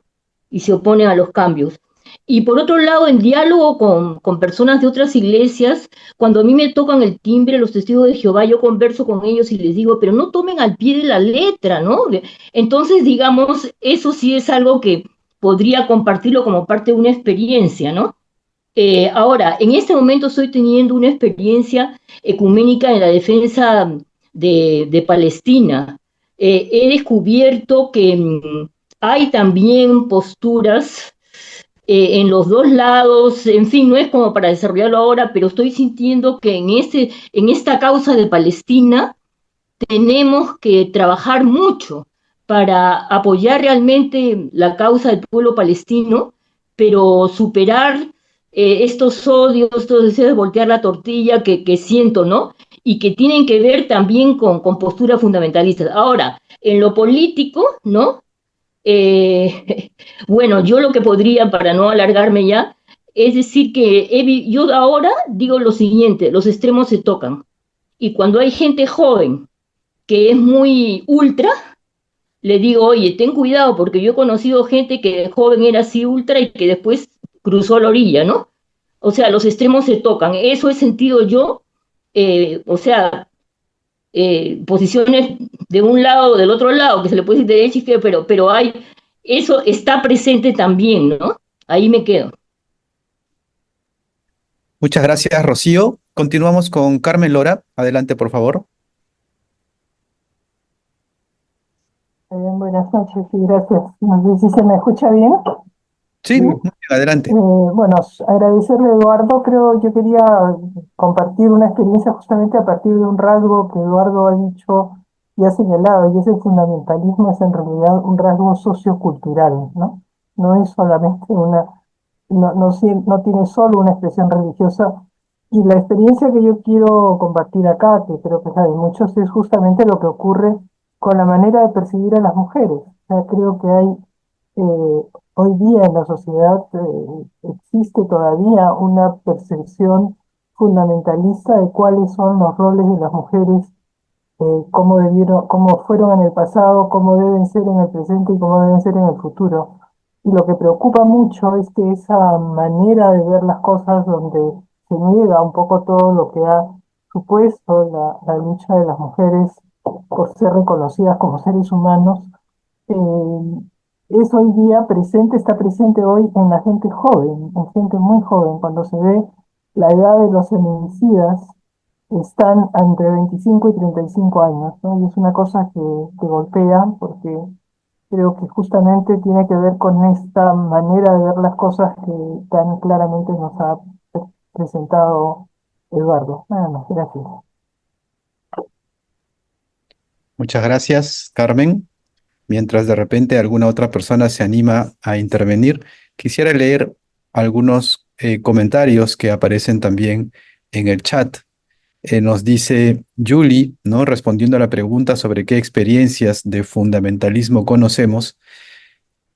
Y se oponen a los cambios. Y por otro lado, en diálogo con personas de otras iglesias, cuando a mí me tocan el timbre los testigos de Jehová, yo converso con ellos y les digo, pero no tomen al pie de la letra, ¿no? Entonces, digamos, eso sí es algo que podría compartirlo como parte de una experiencia, ¿no? Ahora, en este momento estoy teniendo una experiencia ecuménica en la defensa de Palestina. He descubierto que hay también posturas en los dos lados, en fin, no es como para desarrollarlo ahora, pero estoy sintiendo que en esta causa de Palestina tenemos que trabajar mucho para apoyar realmente la causa del pueblo palestino, pero superar estos odios, estos deseos de voltear la tortilla que siento, ¿no? Y que tienen que ver también con posturas fundamentalistas. Ahora, en lo político, ¿no? Bueno, yo lo que podría, para no alargarme ya, es decir que yo ahora digo lo siguiente, los extremos se tocan. Y cuando hay gente joven que es muy ultra, le digo, oye, ten cuidado, porque yo he conocido gente que de joven era así ultra y que después cruzó la orilla, ¿no? O sea, los extremos se tocan. Eso he sentido yo, o sea, posiciones de un lado o del otro lado, que se le puede decir derecha y izquierda, pero eso está presente también, ¿no? Ahí me quedo. Muchas gracias, Rocío. Continuamos con Carmen Lora. Adelante, por favor. Buenas noches y gracias. No sé si se me escucha bien. Sí, muy bien, adelante. Bueno, agradecerle a Eduardo. Creo yo quería compartir una experiencia justamente a partir de un rasgo que Eduardo ha dicho y ha señalado, y es el fundamentalismo, es en realidad un rasgo sociocultural, ¿no? No es solamente no tiene solo una expresión religiosa. Y la experiencia que yo quiero compartir acá, que creo que es la de muchos, es justamente lo que ocurre con la manera de percibir a las mujeres. O sea, creo que hay hoy día en la sociedad existe todavía una percepción fundamentalista de cuáles son los roles de las mujeres, cómo fueron en el pasado, cómo deben ser en el presente y cómo deben ser en el futuro. Y lo que preocupa mucho es que esa manera de ver las cosas donde se niega un poco todo lo que ha supuesto la lucha de las mujeres por ser reconocidas como seres humanos, eh, es hoy día presente, está presente hoy en la gente joven, en gente muy joven, cuando se ve la edad de los feminicidas, están entre 25 y 35 años, ¿no? Y es una cosa que golpea porque creo que justamente tiene que ver con esta manera de ver las cosas que tan claramente nos ha presentado Eduardo. Nada más, gracias. Muchas gracias, Carmen. Mientras de repente alguna otra persona se anima a intervenir, quisiera leer algunos comentarios que aparecen también en el chat. Nos dice Julie, ¿no?, respondiendo a la pregunta sobre qué experiencias de fundamentalismo conocemos.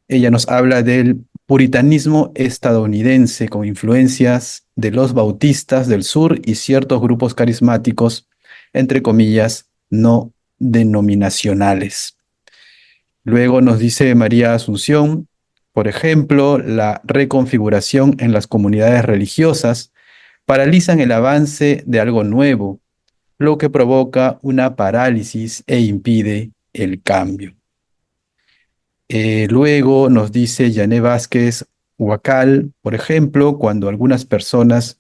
Ella nos habla del puritanismo estadounidense con influencias de los bautistas del sur y ciertos grupos carismáticos, entre comillas, no denominacionales. Luego nos dice María Asunción, por ejemplo, la reconfiguración en las comunidades religiosas paralizan el avance de algo nuevo, lo que provoca una parálisis e impide el cambio. Luego nos dice Yané Vázquez Huacal, por ejemplo, cuando algunas personas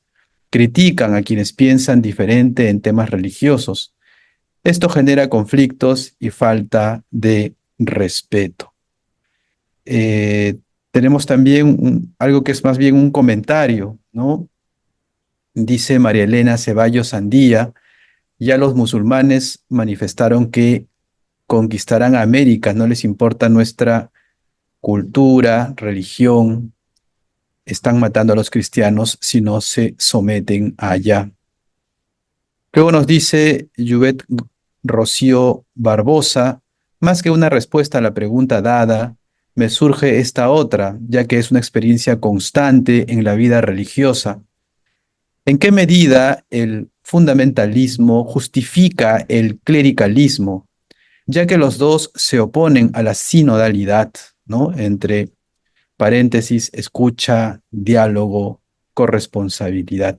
critican a quienes piensan diferente en temas religiosos. Esto genera conflictos y falta de respeto. Tenemos también algo que es más bien un comentario, ¿no? Dice María Elena Ceballos Andía, ya los musulmanes manifestaron que conquistarán América, no les importa nuestra cultura, religión, están matando a los cristianos si no se someten allá. Luego nos dice Yuvet Rocío Barbosa, más que una respuesta a la pregunta dada, me surge esta otra, ya que es una experiencia constante en la vida religiosa. ¿En qué medida el fundamentalismo justifica el clericalismo, ya que los dos se oponen a la sinodalidad, ¿no? Entre paréntesis, escucha, diálogo, corresponsabilidad.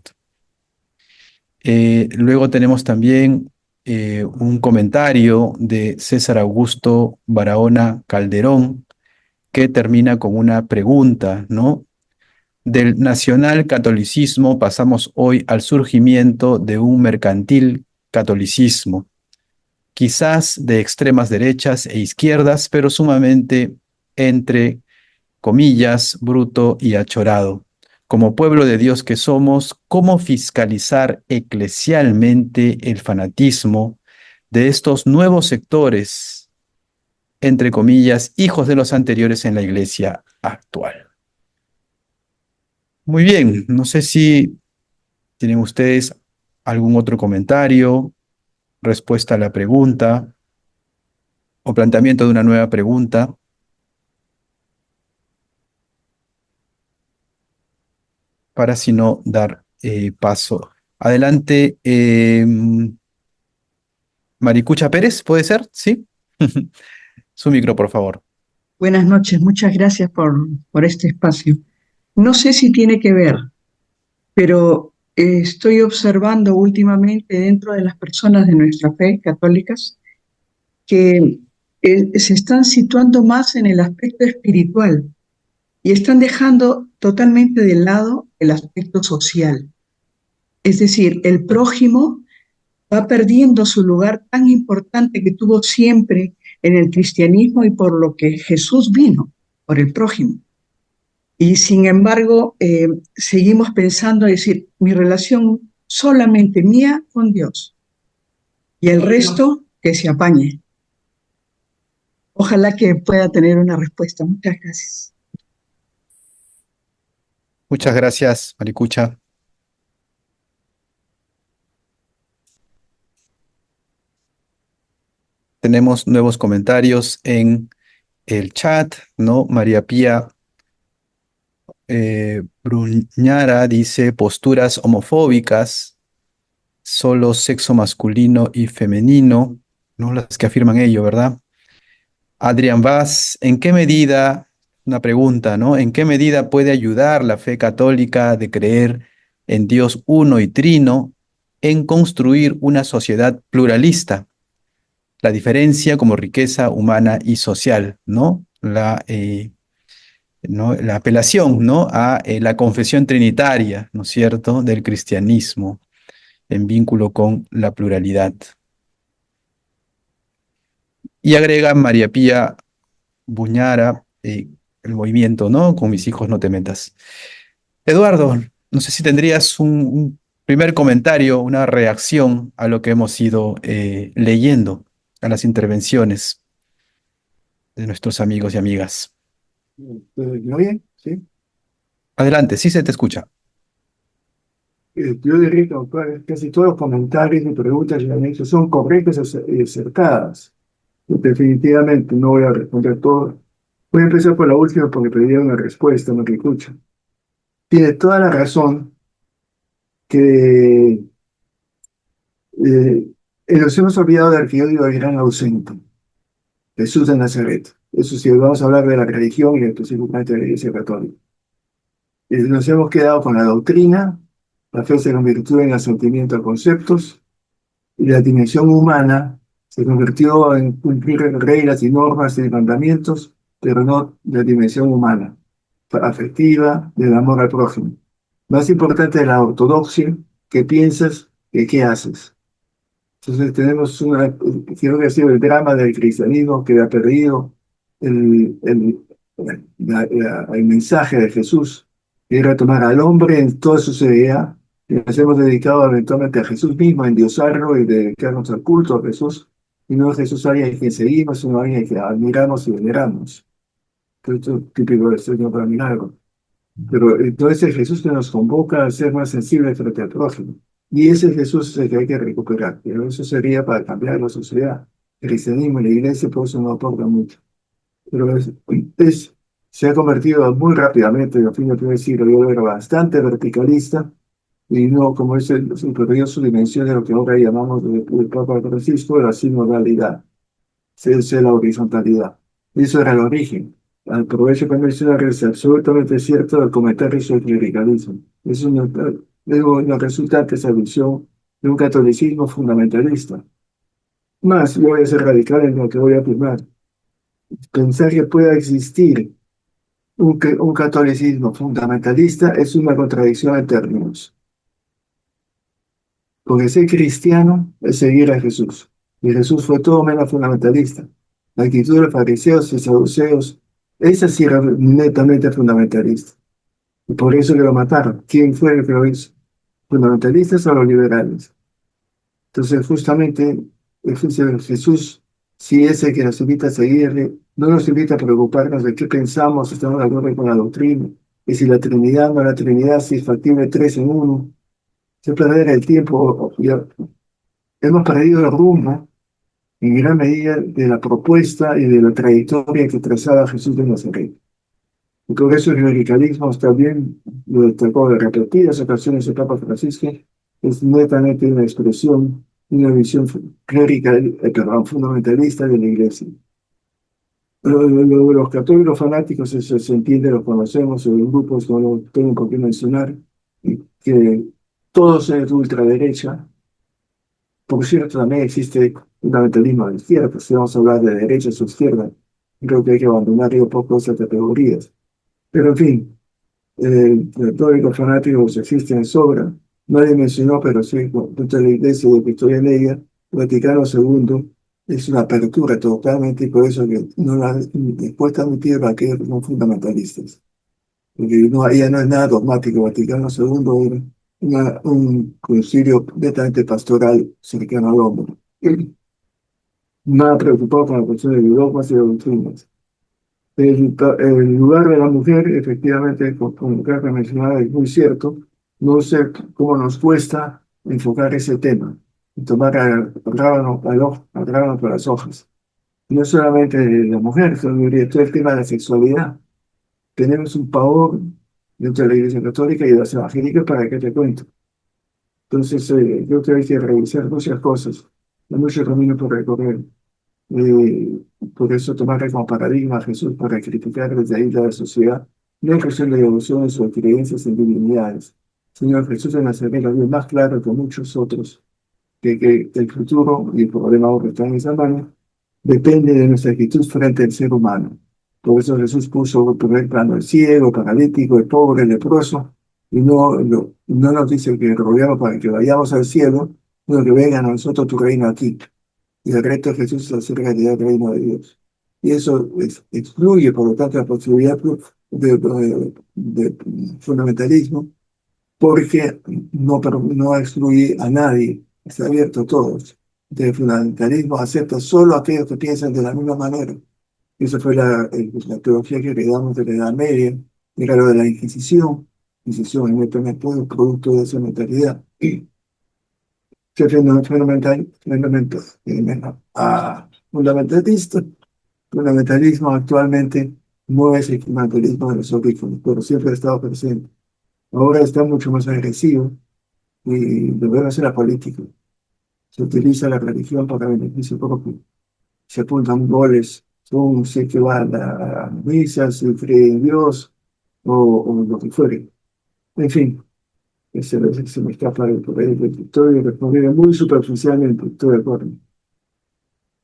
Luego tenemos también un comentario de César Augusto Barahona Calderón que termina con una pregunta, ¿no? Del nacional catolicismo pasamos hoy al surgimiento de un mercantil catolicismo, quizás de extremas derechas e izquierdas, pero sumamente entre comillas, bruto y achorado. Como pueblo de Dios que somos, ¿cómo fiscalizar eclesialmente el fanatismo de estos nuevos sectores, entre comillas, hijos de los anteriores en la iglesia actual? Muy bien, no sé si tienen ustedes algún otro comentario, respuesta a la pregunta o planteamiento de una nueva pregunta para si no dar paso. Adelante, Maricucha Pérez, ¿puede ser? ¿Sí? Su micro, por favor. Buenas noches, muchas gracias por este espacio. No sé si tiene que ver, pero estoy observando últimamente dentro de las personas de nuestra fe católicas que se están situando más en el aspecto espiritual y están dejando totalmente de lado el aspecto social. Es decir, el prójimo va perdiendo su lugar tan importante que tuvo siempre en el cristianismo y por lo que Jesús vino, por el prójimo. Y sin embargo, seguimos pensando, decir, mi relación solamente mía con Dios y el resto que se apañe. Ojalá que pueda tener una respuesta. Muchas gracias. Muchas gracias, Maricucha. Tenemos nuevos comentarios en el chat, ¿no? María Pía Bruñara dice posturas homofóbicas, solo sexo masculino y femenino, ¿no? Las que afirman ello, ¿verdad? Adrián Vaz, ¿en qué medida, una pregunta, ¿no? ¿En qué medida puede ayudar la fe católica de creer en Dios uno y trino en construir una sociedad pluralista? La diferencia como riqueza humana y social, ¿no? La apelación, ¿no? A la confesión trinitaria, ¿no es cierto?, del cristianismo en vínculo con la pluralidad. Y agrega María Pía Buñara, el movimiento, ¿no? Con mis hijos no te metas. Eduardo, no sé si tendrías un primer comentario, una reacción a lo que hemos ido leyendo, a las intervenciones de nuestros amigos y amigas. ¿Me oyen? ¿Sí? Adelante, sí se te escucha. Yo diría que casi todos los comentarios y preguntas que han hecho son correctas y acertadas. Definitivamente no voy a responder todo. Voy a empezar por la última porque pedí una respuesta, no que escucha. Tiene toda la razón que nos hemos olvidado del que yo digo el gran ausente, Jesús de Nazaret. Eso sí, vamos a hablar de la religión y específicamente de la Iglesia Católica. Nos hemos quedado con la doctrina, la fe se convirtió en asentimiento a conceptos, y la dimensión humana se convirtió en cumplir reglas y normas y mandamientos, pero no la dimensión humana, afectiva, del amor al prójimo. Más importante es la ortodoxia, qué piensas, que qué haces. Entonces tenemos creo que ha sido el drama del cristianismo que ha perdido el, el, el mensaje de Jesús, que era tomar al hombre en toda su seriedad, y nos hemos dedicado eventualmente a Jesús mismo, a endiosarlo y dedicarnos al culto a Jesús, y no a Jesús alguien a quien seguimos, sino a alguien que admiramos y veneramos. Esto es típico del Señor para milagro. Pero entonces es Jesús que nos convoca a ser más sensibles frente al prójimo. Y ese Jesús es el que hay que recuperar. Pero eso sería para cambiar la sociedad. El cristianismo y la iglesia por eso no aportan mucho. Pero se ha convertido muy rápidamente, en el fin del primer siglo, yo era bastante verticalista y no, como perdió su dimensión de lo que ahora llamamos el Papa Francisco, la sinodalidad, es la horizontalidad. Eso era el origen. Aprovecho para mencionar que es absolutamente cierto el comentario sobre el clericalismo. Es una resultante esa visión de un catolicismo fundamentalista. Más, yo voy a ser radical en lo que voy a afirmar. Pensar que pueda existir un catolicismo fundamentalista es una contradicción en términos. Porque ser cristiano es seguir a Jesús. Y Jesús fue todo menos fundamentalista. La actitud de los fariseos y saduceos, esa sí era netamente fundamentalista. Y por eso que lo mataron. ¿Quién fue el que lo hizo? ¿Fundamentalistas o los liberales? Entonces, justamente, Jesús, si es el que nos invita a seguirle, no nos invita a preocuparnos de qué pensamos, si estamos de acuerdo con la doctrina, y si la Trinidad no la Trinidad, si es factible tres en uno. Se perder el tiempo. Hemos perdido el rumbo en gran medida de la propuesta y de la trayectoria que trazaba Jesús de Nazaret. Y por eso el clericalismo también lo destacó de repetidas ocasiones el Papa Francisco, es netamente una expresión, una visión clerical, fundamentalista de la Iglesia. Los católicos fanáticos, se entiende, los conocemos, en grupos no lo tengo por qué mencionar, que todos son de ultraderecha. Por cierto, también existe fundamentalismo de izquierda, pues si vamos a hablar de derecha o izquierda, creo que hay que abandonar un poco esas categorías. Pero en fin, católicos fanáticos existen en sobra. Nadie mencionó, pero sí, dentro de la iglesia de que estoy en ella, Vaticano II es una apertura totalmente, y por eso que no la cuesta admitir a que son fundamentalistas. Porque no, ya no es nada dogmático. Vaticano II era un concilio netamente pastoral cercano al hombre. Nada preocupado con la cuestión de dogmas y de doctrinas. El lugar de la mujer, efectivamente, como Carla mencionaba, es muy cierto. No sé cómo nos cuesta enfocar ese tema y tomar al rábano por las hojas. No solamente de la mujer, sino todo el tema de la sexualidad. Tenemos un pavor dentro de la Iglesia Católica y de las evangélicas, para que te cuento. Entonces, yo creo que hay que revisar muchas cosas, hay mucho camino por recorrer. Por eso tomar como paradigma a Jesús para criticar desde ahí la sociedad, no en cuestión de devociones o creencias en divinidades. Señor Jesús de Nazaret lo vio más claro que muchos otros, que el futuro y el problema ahora está en esa mano, depende de nuestra actitud frente al ser humano. Por eso Jesús puso en primer plano el ciego, el paralítico, el pobre, el leproso, y no nos dice que rodeamos para que vayamos al cielo, sino que venga a nosotros tu reino aquí. Y el reto de Jesús es hacer realidad del reino de Dios. Y eso excluye, por lo tanto, la posibilidad de fundamentalismo, porque no excluye a nadie, está abierto a todos. El fundamentalismo acepta solo a aquellos que piensan de la misma manera. Esa fue la teología que heredamos de la Edad Media, era lo de la Inquisición. Inquisición evidentemente es un producto de esa mentalidad. Fundamentalista. Fundamentalismo actualmente no es el fundamentalismo de los orígenes, pero siempre ha estado presente. Ahora está mucho más agresivo y debe ser la política. Se utiliza la religión para beneficio propio. Se apuntan goles, un sé que va a la misa, se cree en Dios, o lo que fuere. En fin, se me escapa por ahí, estoy respondiendo muy superficialmente, estoy de acuerdo.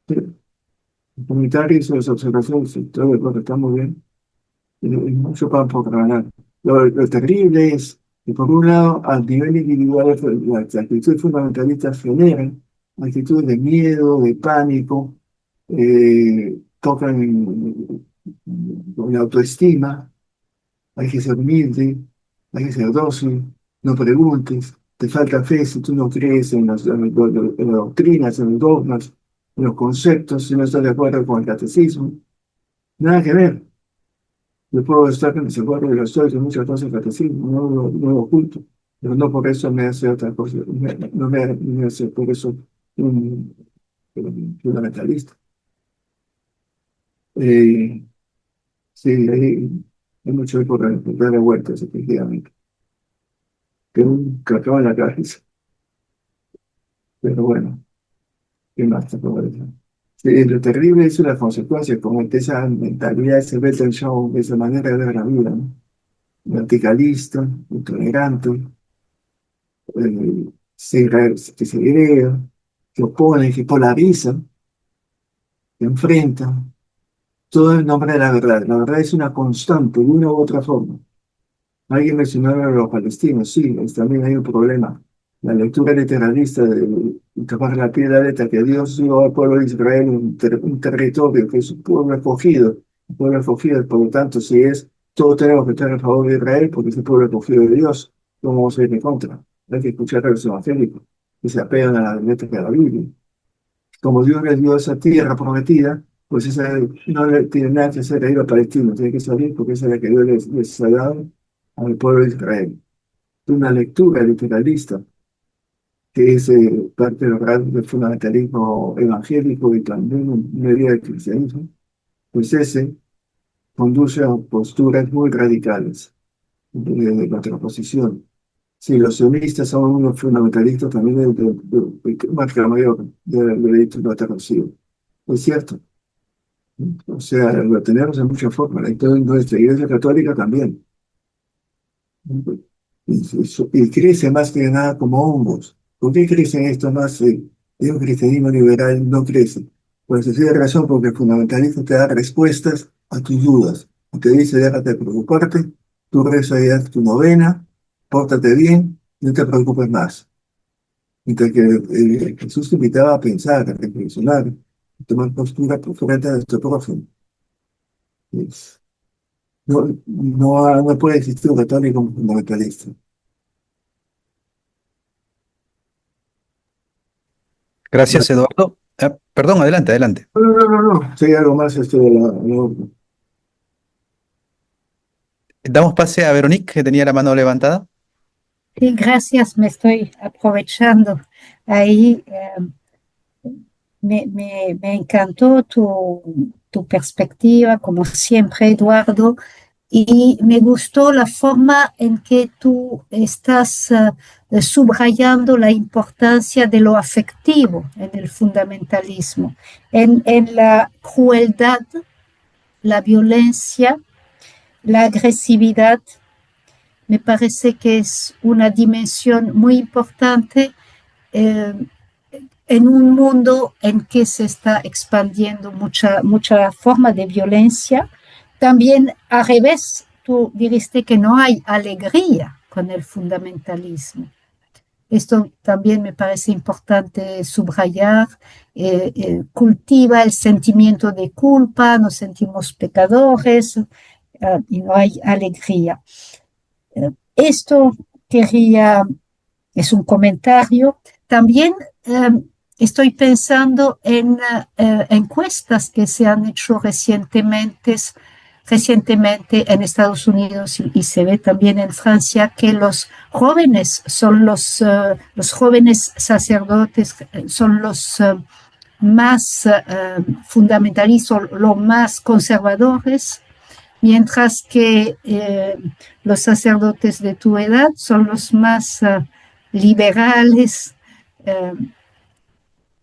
Sí, los comentarios y las observaciones, estoy de acuerdo, está muy bien. Y mucho pan por ganar. Lo terrible es que, por un lado, a nivel individual, las actitudes fundamentalistas generan actitudes de miedo, de pánico, tocan con la autoestima. Hay que ser humilde, hay que ser dócil, no preguntes, te falta fe si tú no crees en las doctrinas, en los dogmas, en los conceptos, si no estás de acuerdo con el catecismo. Nada que ver. Yo puedo estar en desacuerdo de los estoicos en muchas cosas del catecismo, no lo oculto, pero no por eso me hace otra cosa, no me hace por eso un fundamentalista. Eh, sí, hay mucho por darle vueltas, efectivamente. Que un cacao en la cabeza. Pero bueno, ¿qué más te puedo decir? Sí, lo terrible es las consecuencias, como esa mentalidad, ese better show, esa manera de ver la vida, ¿no? Verticalista, intolerante, que segrega, que opone, que polariza, que enfrenta, todo en nombre de la verdad. La verdad es una constante, de una u otra forma. Alguien mencionó a los palestinos, sí, también hay un problema. La lectura literalista de tapar la piedra letra que Dios dio al pueblo de Israel un territorio que es un pueblo escogido, por lo tanto, si es, todos tenemos que estar a favor de Israel porque es el pueblo escogido de Dios, no vamos a ir en contra. Hay que escuchar a los evangélicos que se apegan a la letra de la Biblia. Como Dios les dio esa tierra prometida, pues esa no le tiene nada que hacer a ir a Palestina, tiene que salir porque esa es la que Dios les ha dado al pueblo de Israel. Una lectura literalista que es parte del fundamentalismo evangélico y también en medida del cristianismo, pues ese conduce a posturas muy radicales de contraposición. Si los sionistas son unos fundamentalistas también de marca mayor del derecho no terrorcivo. Es cierto. O sea, lo tenemos en muchas formas. Y toda nuestra iglesia católica también. Y crece más que nada como hongos. ¿Por qué crecen esto más? Un cristianismo liberal no crece. Pues así de razón, porque el fundamentalismo te da respuestas a tus dudas. Te dice, déjate de preocuparte, tú reza y haz tu novena, pórtate bien, no te preocupes más. Mientras que Jesús te invitaba a pensar, a reflexionar, a tomar postura por frente a nuestro prójimo. No puede existir un católico como fundamentalista. Gracias, Eduardo. Perdón, adelante, adelante. No. Sí, algo más de la. Damos pase a Veronique, que tenía la mano levantada. Sí, gracias, me estoy aprovechando. Ahí me encantó tu perspectiva, como siempre, Eduardo, y me gustó la forma en que tú estás subrayando la importancia de lo afectivo en el fundamentalismo, en la crueldad, la violencia, la agresividad. Me parece que es una dimensión muy importante eh, en un mundo en que se está expandiendo mucha forma de violencia. También al revés, tú dijiste que no hay alegría con el fundamentalismo. Esto también me parece importante subrayar. Cultiva el sentimiento de culpa, nos sentimos pecadores y no hay alegría. Esto es un comentario. También estoy pensando en encuestas que se han hecho recientemente en Estados Unidos y se ve también en Francia que los jóvenes son los jóvenes sacerdotes, son los más fundamentalistas, los más conservadores, mientras que los sacerdotes de tu edad son los más liberales.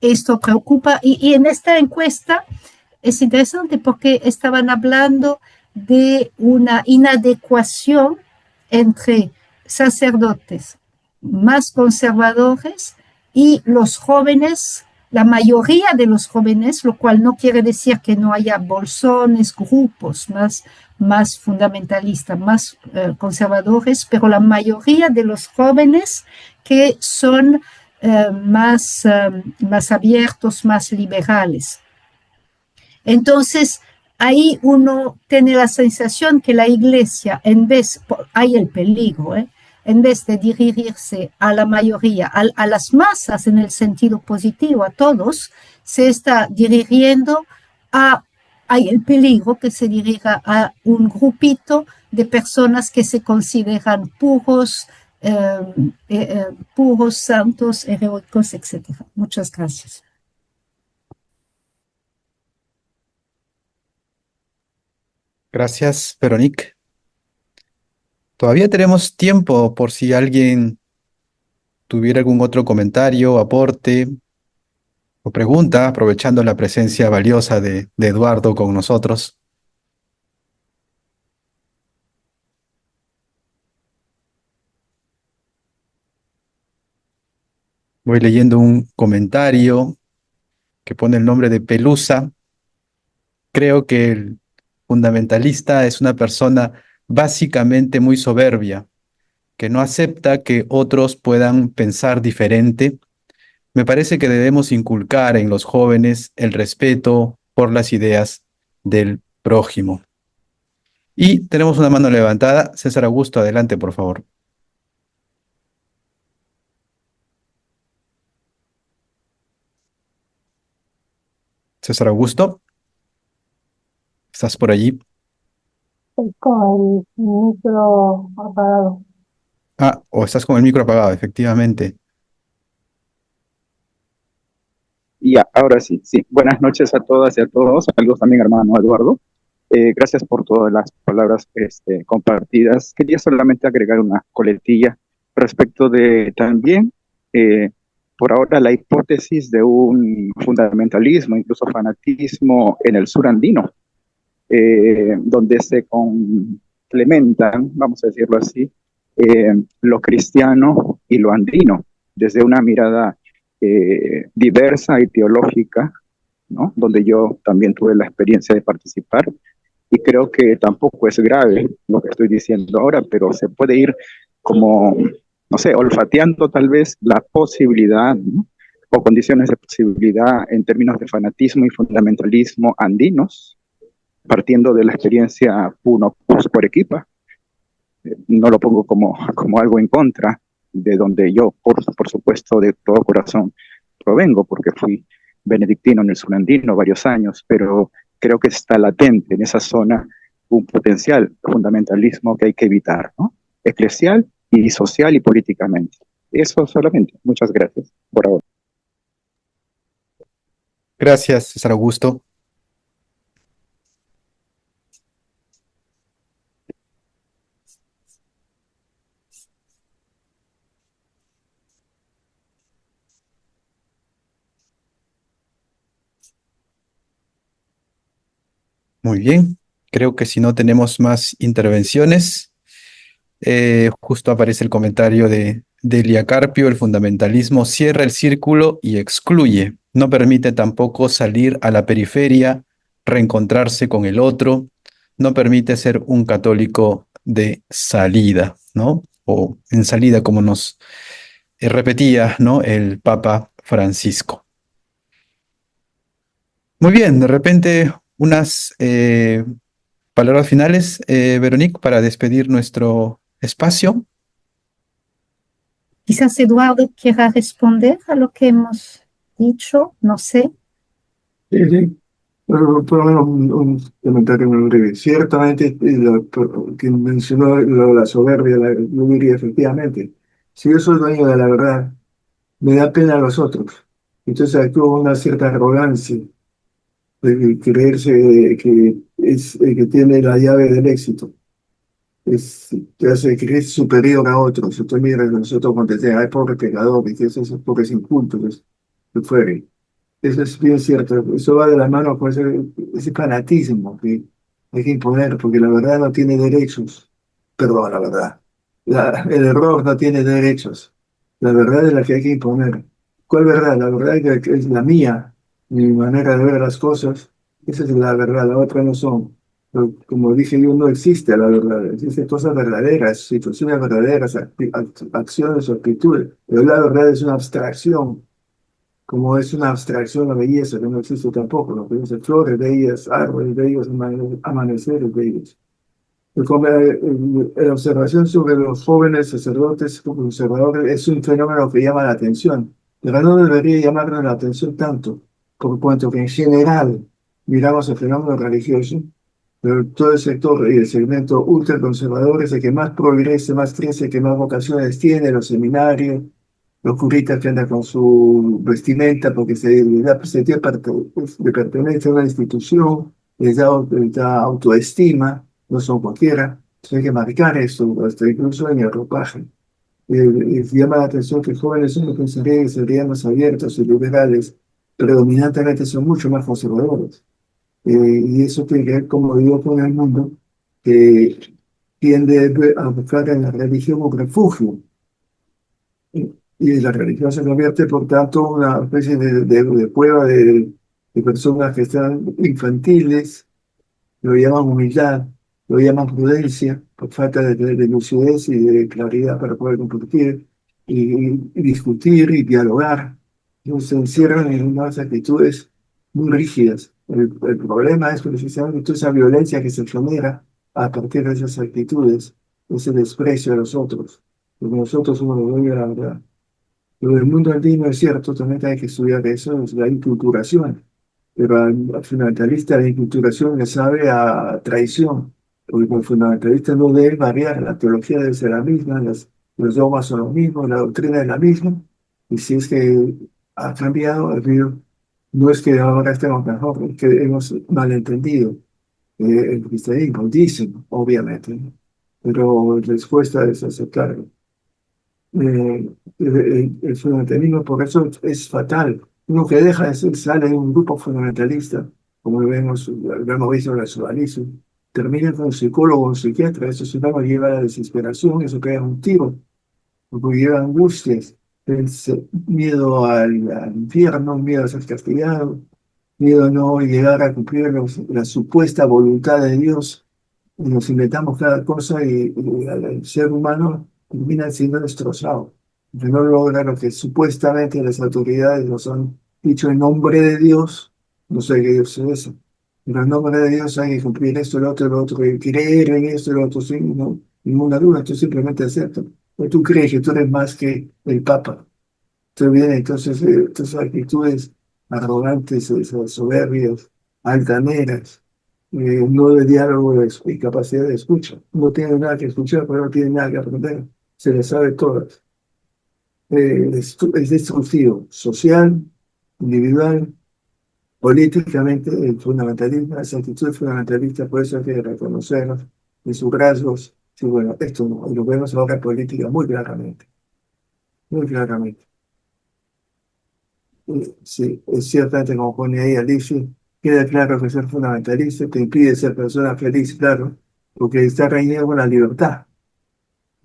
Esto preocupa y en esta encuesta es interesante porque estaban hablando de una inadecuación entre sacerdotes más conservadores y los jóvenes, la mayoría de los jóvenes, lo cual no quiere decir que no haya bolsones, grupos más fundamentalistas, más conservadores, pero la mayoría de los jóvenes que son más abiertos, más liberales. Entonces, ahí uno tiene la sensación que la iglesia, hay el peligro, en vez de dirigirse a la mayoría, a las masas en el sentido positivo, a todos, se está dirigiendo hay el peligro que se dirija a un grupito de personas que se consideran puros, santos, heroicos, etc. Muchas gracias. Gracias, Veronique. Todavía tenemos tiempo por si alguien tuviera algún otro comentario, aporte o pregunta, aprovechando la presencia valiosa de Eduardo con nosotros. Voy leyendo un comentario que pone el nombre de Pelusa. Creo que el fundamentalista es una persona básicamente muy soberbia, que no acepta que otros puedan pensar diferente. Me parece que debemos inculcar en los jóvenes el respeto por las ideas del prójimo. Y tenemos una mano levantada. César Augusto, adelante, por favor. César Augusto, ¿estás por allí? Estoy con el micro apagado. Ah, o estás con el micro apagado, efectivamente. Ya, ahora sí, sí. Buenas noches a todas y a todos. Saludos también, hermano Eduardo. Gracias por todas las palabras compartidas. Quería solamente agregar una coletilla respecto de también, por ahora, la hipótesis de un fundamentalismo, incluso fanatismo en el sur andino, donde se complementan, vamos a decirlo así, lo cristiano y lo andino, desde una mirada diversa y teológica, ¿no? Donde yo también tuve la experiencia de participar, y creo que tampoco es grave lo que estoy diciendo ahora, pero se puede ir como, no sé, olfateando tal vez la posibilidad, ¿no? O condiciones de posibilidad en términos de fanatismo y fundamentalismo andinos, partiendo de la experiencia uno por equipa. No lo pongo como algo en contra de donde yo, por supuesto, de todo corazón provengo, porque fui benedictino en el sur andino varios años, pero creo que está latente en esa zona un potencial fundamentalismo que hay que evitar, ¿no? Eclesial y social y políticamente. Eso solamente. Muchas gracias por ahora. Gracias, César Augusto. Muy bien. Creo que si no tenemos más intervenciones, justo aparece el comentario de Delia Carpio: el fundamentalismo cierra el círculo y excluye, no permite tampoco salir a la periferia, reencontrarse con el otro, no permite ser un católico de salida, ¿no? O en salida, como nos repetía, ¿no?, el Papa Francisco. Muy bien, de repente unas palabras finales, Veronique, para despedir nuestro espacio. Quizás Eduardo quiera responder a lo que hemos dicho, no sé. Sí, sí. Por lo menos un comentario muy breve. Ciertamente, lo que mencionó la soberbia, yo diría efectivamente, si yo soy dueño de la verdad, me da pena a los otros. Entonces actúo con una cierta arrogancia de creerse que tiene la llave del éxito. Te hace creer superior a otros. Entonces, mira, nosotros contesté, ay, pobre pecador, y que esos pobres incultos que fueren. eso es bien cierto. Eso va de la mano con ese fanatismo que hay que imponer, porque la verdad no tiene derechos. Perdón, la verdad. El error no tiene derechos. La verdad es la que hay que imponer. ¿Cuál verdad? La verdad que es la mía, mi manera de ver las cosas. Esa es la verdad, la otra no son. Pero, como dije yo, no existe la verdad. Existen cosas verdaderas, situaciones verdaderas, acciones o actitudes. Pero la verdad es una abstracción, como es una abstracción la belleza, que no existe tampoco. Lo que dice flores bellas, árboles bellos, amaneceres bellos. La observación sobre los jóvenes sacerdotes conservadores es un fenómeno que llama la atención, pero no debería llamarnos la atención tanto, por cuanto que en general miramos el fenómeno religioso, pero todo el sector y el segmento ultraconservador es el que más progresa, más crece, que más vocaciones tiene, los seminarios, los curitas que andan con su vestimenta porque se les da sentido de pertenencia a una institución, les da autoestima, no son cualquiera. Entonces hay que marcar esto, hasta incluso en el ropaje. Llama la atención que jóvenes son los que serían más abiertos y liberales, predominantemente son mucho más conservadores. Y eso tiene que ver, como digo, con el mundo que tiende a buscar en la religión un refugio. Y la religión se convierte, por tanto, en una especie de prueba de personas que están infantiles, lo llaman humildad, lo llaman prudencia, por falta de lucidez y de claridad para poder compartir y discutir y dialogar. Entonces se encierran en unas actitudes muy rígidas. El problema es precisamente toda esa violencia que se genera a partir de esas actitudes, ese desprecio a los otros, porque nosotros somos los dueños de la verdad. Lo del mundo andino es cierto, también hay que estudiar eso, es la inculturación. Pero al fundamentalista la inculturación le sabe a traición, porque el fundamentalista no debe variar, la teología debe ser la misma, los dogmas son los mismos, la doctrina es la misma, y si es que ha cambiado, no es que ahora estemos mejor, es que hemos malentendido el cristianismo, dicen, obviamente, ¿no? Pero la respuesta es aceptarlo. El fundamentalismo, por eso es fatal. Uno que deja de ser, sale de un grupo fundamentalista, como lo hemos visto en el sodalismo, termina con un psicólogo o un psiquiatra. Eso se llama, lleva a la desesperación, eso crea un tiro, porque lleva angustias, miedo al infierno, miedo a ser castigado, miedo a no llegar a cumplir la supuesta voluntad de Dios. Y nos inventamos cada cosa y el ser humano termina siendo destrozado. Que no logra lo que supuestamente las autoridades nos han dicho en nombre de Dios. No sé qué Dios es eso, pero en nombre de Dios hay que cumplir esto, lo otro, y creer en esto, lo otro, sin ninguna duda. Tú simplemente aceptas. O tú crees que tú eres más que el Papa. Entonces vienen entonces actitudes arrogantes, soberbias, altaneras, no de diálogo y capacidad de escucha. No tiene nada que escuchar, pero no tiene nada que aprender. Se les sabe todas. Es destructivo, social, individual, políticamente, el fundamentalismo, esa actitud fundamentalista, por eso hay que reconocerlos en sus rasgos. Sí, bueno, esto no, y lo vemos ahora en política muy claramente, muy claramente. Sí, es ciertamente como pone ahí Alicia, queda claro que ser fundamentalista te impide ser persona feliz, claro, porque está reñido con la libertad.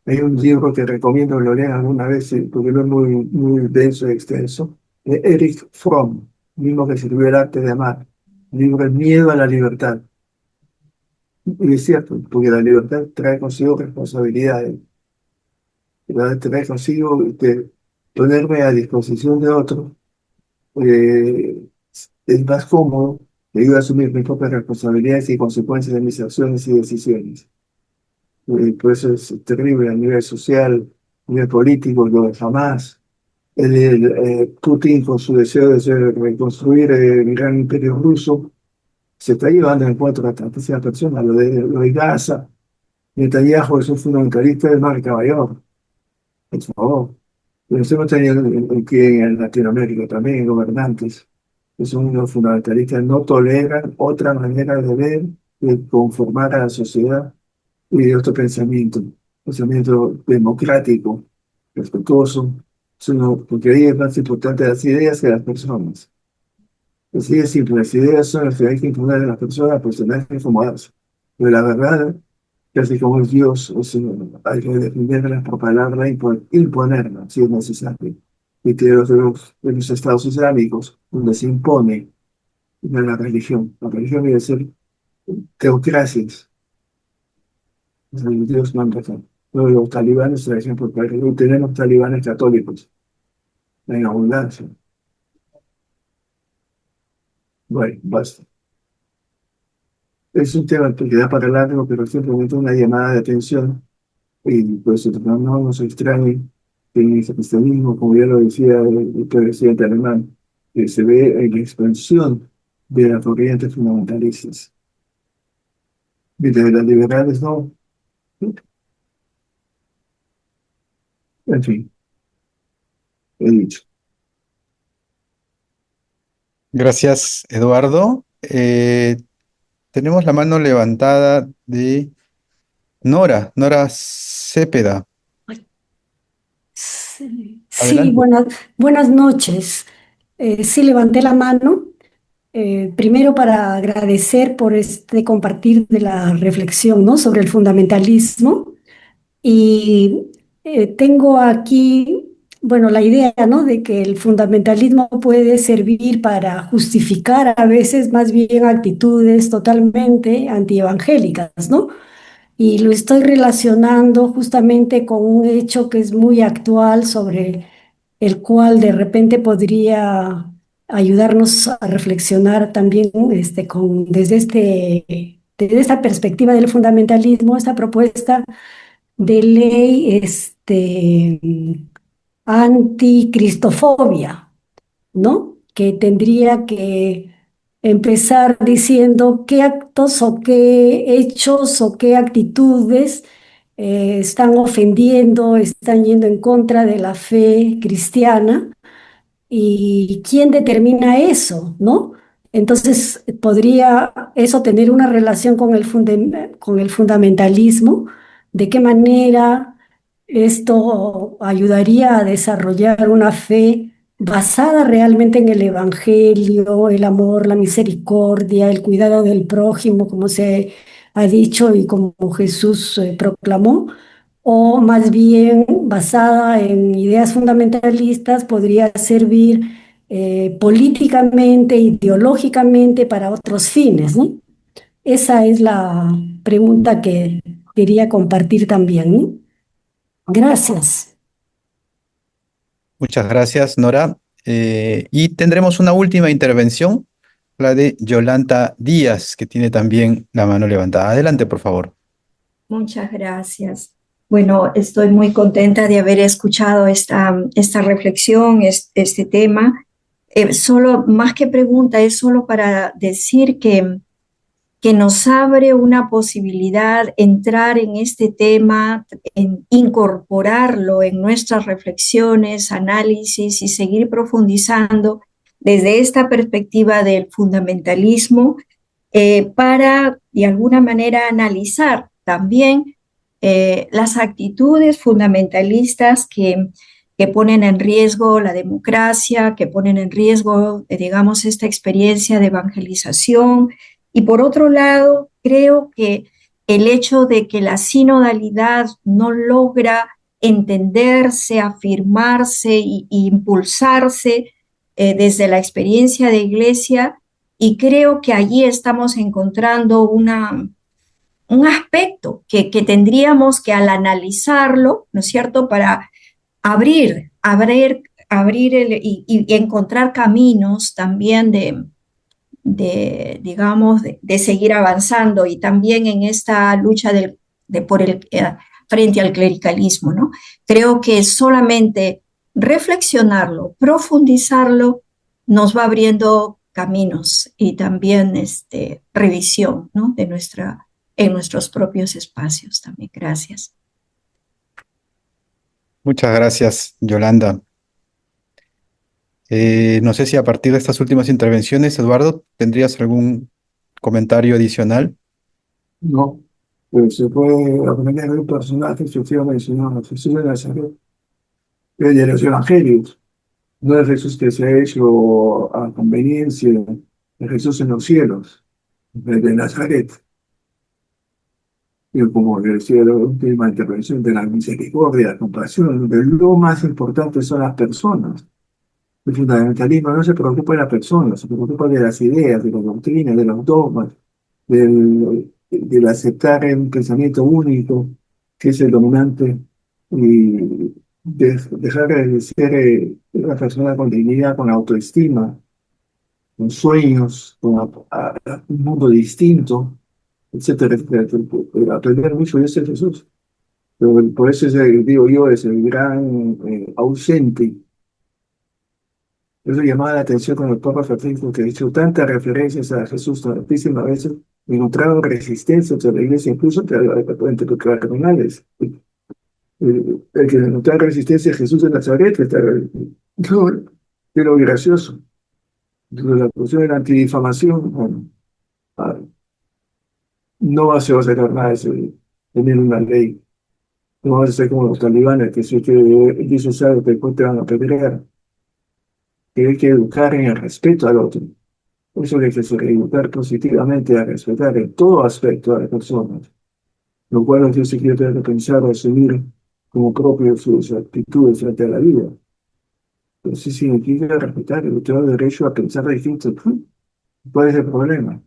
Hay un libro que recomiendo que lo lean alguna vez, porque no es muy denso y extenso, de Erich Fromm, mismo que escribió El arte de amar, el libro El miedo a la libertad. Y es cierto, porque la libertad trae consigo responsabilidades, trae consigo ponerme a disposición de otro. eh, es más cómodo, le ayuda a asumir mis propias responsabilidades y consecuencias de mis acciones y decisiones. Por eso es terrible a nivel social, a nivel político, lo de jamás. Putin, con su deseo de reconstruir el gran imperio ruso, se está llevando en cuenta a tantísimas personas. Lo de Gaza, Netanyahu es un fundamentalista del mar caballero, por favor. Pero hemos tenido aquí en Latinoamérica también gobernantes que son unos fundamentalistas, no toleran otra manera de ver, de conformar a la sociedad y de otro pensamiento democrático, respetuoso, porque ahí es más importante las ideas que las personas. Así de simple, las ideas son las que hay que imponer a las personas, pues tendrán que acomodarse. Pero la verdad, casi como es Dios, o sea, hay que defenderla, propagarla, imponerla, si es necesario. Y que de los estados islámicos, donde se impone la religión debe ser teocracias, o sea, Dios manda acá. Luego los talibanes, por ejemplo, hoy tenemos talibanes católicos, en abundancia. Bueno, basta. Es un tema que da para largo, pero simplemente una llamada de atención. Y pues no nos extrañe que en el cristianismo, como ya lo decía el presidente alemán, que se ve en la expansión de las corrientes fundamentalistas. Mientras las liberales no. En fin, he dicho. Gracias, Eduardo. Tenemos la mano levantada de Nora Cepeda. Sí, Adelante. buenas noches. Sí, levanté la mano. Primero para agradecer por este compartir de la reflexión, ¿no? Sobre el fundamentalismo. Y tengo aquí, bueno, la idea, ¿no? De que el fundamentalismo puede servir para justificar a veces más bien actitudes totalmente antievangélicas, ¿no? Y lo estoy relacionando justamente con un hecho que es muy actual sobre el cual de repente podría ayudarnos a reflexionar también desde esta perspectiva del fundamentalismo, esta propuesta de ley anticristofobia, ¿no? Que tendría que empezar diciendo qué actos o qué hechos o qué actitudes están ofendiendo, están yendo en contra de la fe cristiana y quién determina eso, ¿no? Entonces, ¿podría eso tener una relación con con el fundamentalismo? ¿De qué manera esto ayudaría a desarrollar una fe basada realmente en el Evangelio, el amor, la misericordia, el cuidado del prójimo, como se ha dicho y como Jesús proclamó? O más bien basada en ideas fundamentalistas, podría servir políticamente, ideológicamente para otros fines, ¿no? Esa es la pregunta que quería compartir también, ¿no? Gracias. Muchas gracias, Nora. Y tendremos una última intervención, la de Yolanda Díaz, que tiene también la mano levantada. Adelante, por favor. Muchas gracias. Bueno, estoy muy contenta de haber escuchado esta reflexión, este tema. Solo, más que pregunta, es solo para decir que nos abre una posibilidad entrar en este tema, en incorporarlo en nuestras reflexiones, análisis y seguir profundizando desde esta perspectiva del fundamentalismo para, de alguna manera, analizar también las actitudes fundamentalistas que ponen en riesgo la democracia, que ponen en riesgo, digamos, esta experiencia de evangelización. Y por otro lado, creo que el hecho de que la sinodalidad no logra entenderse, afirmarse e impulsarse desde la experiencia de iglesia, y creo que allí estamos encontrando un aspecto que tendríamos que al analizarlo, ¿no es cierto?, para abrir y encontrar caminos también digamos, de seguir avanzando y también en esta lucha frente al clericalismo, ¿no? Creo que solamente reflexionarlo, profundizarlo, nos va abriendo caminos y también revisión, ¿no? En nuestros propios espacios también. Gracias. Muchas gracias, Yolanda. No sé si a partir de estas últimas intervenciones, Eduardo, ¿tendrías algún comentario adicional? No, pues se puede aprender de un personaje que usted ha mencionado, Jesús de Nazaret, de los evangelios. No es Jesús que se ha hecho a conveniencia de Jesús en los cielos, de Nazaret. Y como decía la última intervención, de la misericordia, la compasión, donde lo más importante son las personas. El fundamentalismo no se preocupa de las personas, se preocupa de las ideas, de las doctrinas, de los dogmas, del aceptar un pensamiento único que es el dominante y dejar de ser una persona con dignidad, con autoestima, con sueños, con un mundo distinto, etcétera, etcétera. Aprender mucho de ese Jesús. Pero por eso digo yo, es el gran ausente. Eso llamaba la atención con el Papa Francisco, que ha hecho tantas referencias a Jesús tantísimas veces, encontraron resistencia entre la iglesia, incluso entre los cardenales. El que encontraba resistencia a Jesús de Nazaret, pero gracioso. La cuestión de la antidifamación, bueno, ah, no se va a sacar nada de eso, tener una ley. No vamos a ser como los talibanes, que si usted dice algo, después te van a apedrear. Que hay que educar en el respeto al otro. Por eso hay que educar positivamente a respetar en todo aspecto a las personas, lo cual yo sí quiero tener que pensar o asumir como propio sus actitudes frente a la vida. Pero sí significa respetar el otro derecho a pensar distinto. ¿Cuál es el problema?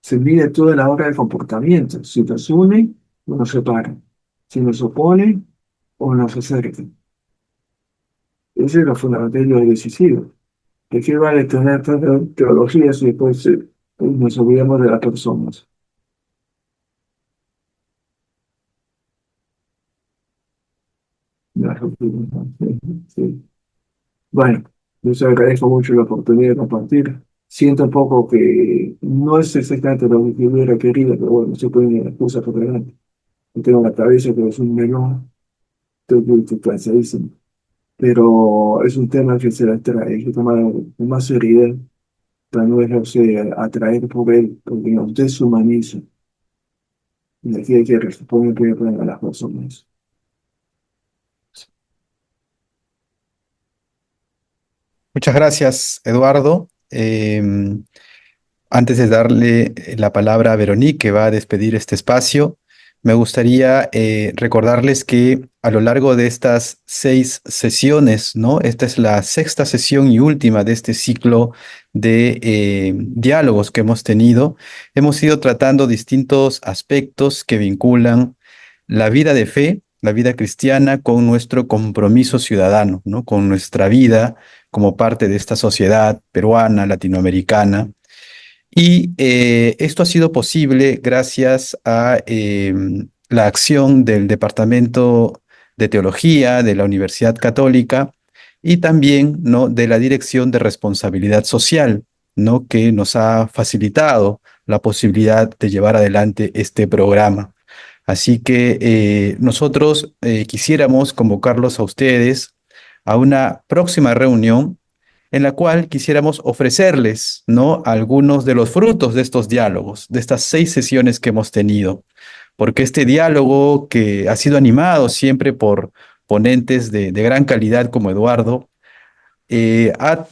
Se mide todo en la hora del comportamiento. Si nos une o nos separa. Si nos opone o nos acerca. Ese es lo fundamental y lo decisivo. ¿De qué vale tener tanta teología si después nos olvidamos de las personas? Sí. Bueno, yo les agradezco mucho la oportunidad de compartir. Siento un poco que no es exactamente lo que yo hubiera querido, pero bueno, se pueden ir excusa por delante. Yo tengo la cabeza que es un melón, estoy cansadísimo. Pero es un tema que se la trae, hay que tomar con más seriedad para no dejarse atraer por él, porque nos deshumaniza. Y aquí hay que responder a las personas. Muchas gracias, Eduardo. Antes de darle la palabra a Veronique, que va a despedir este espacio, me gustaría recordarles que a lo largo de estas 6 sesiones, ¿no? Esta es la sexta sesión y última de este ciclo de diálogos que hemos tenido. Hemos ido tratando distintos aspectos que vinculan la vida de fe, la vida cristiana, con nuestro compromiso ciudadano, ¿no? Con nuestra vida como parte de esta sociedad peruana, latinoamericana. Y esto ha sido posible gracias a la acción del Departamento de Teología de la Universidad Católica y también, ¿no?, de la Dirección de Responsabilidad Social, ¿no?, que nos ha facilitado la posibilidad de llevar adelante este programa. Así que nosotros quisiéramos convocarlos a ustedes a una próxima reunión en la cual quisiéramos ofrecerles, ¿no?, algunos de los frutos de estos diálogos, de estas 6 sesiones que hemos tenido, porque este diálogo, que ha sido animado siempre por ponentes de gran calidad como Eduardo, ha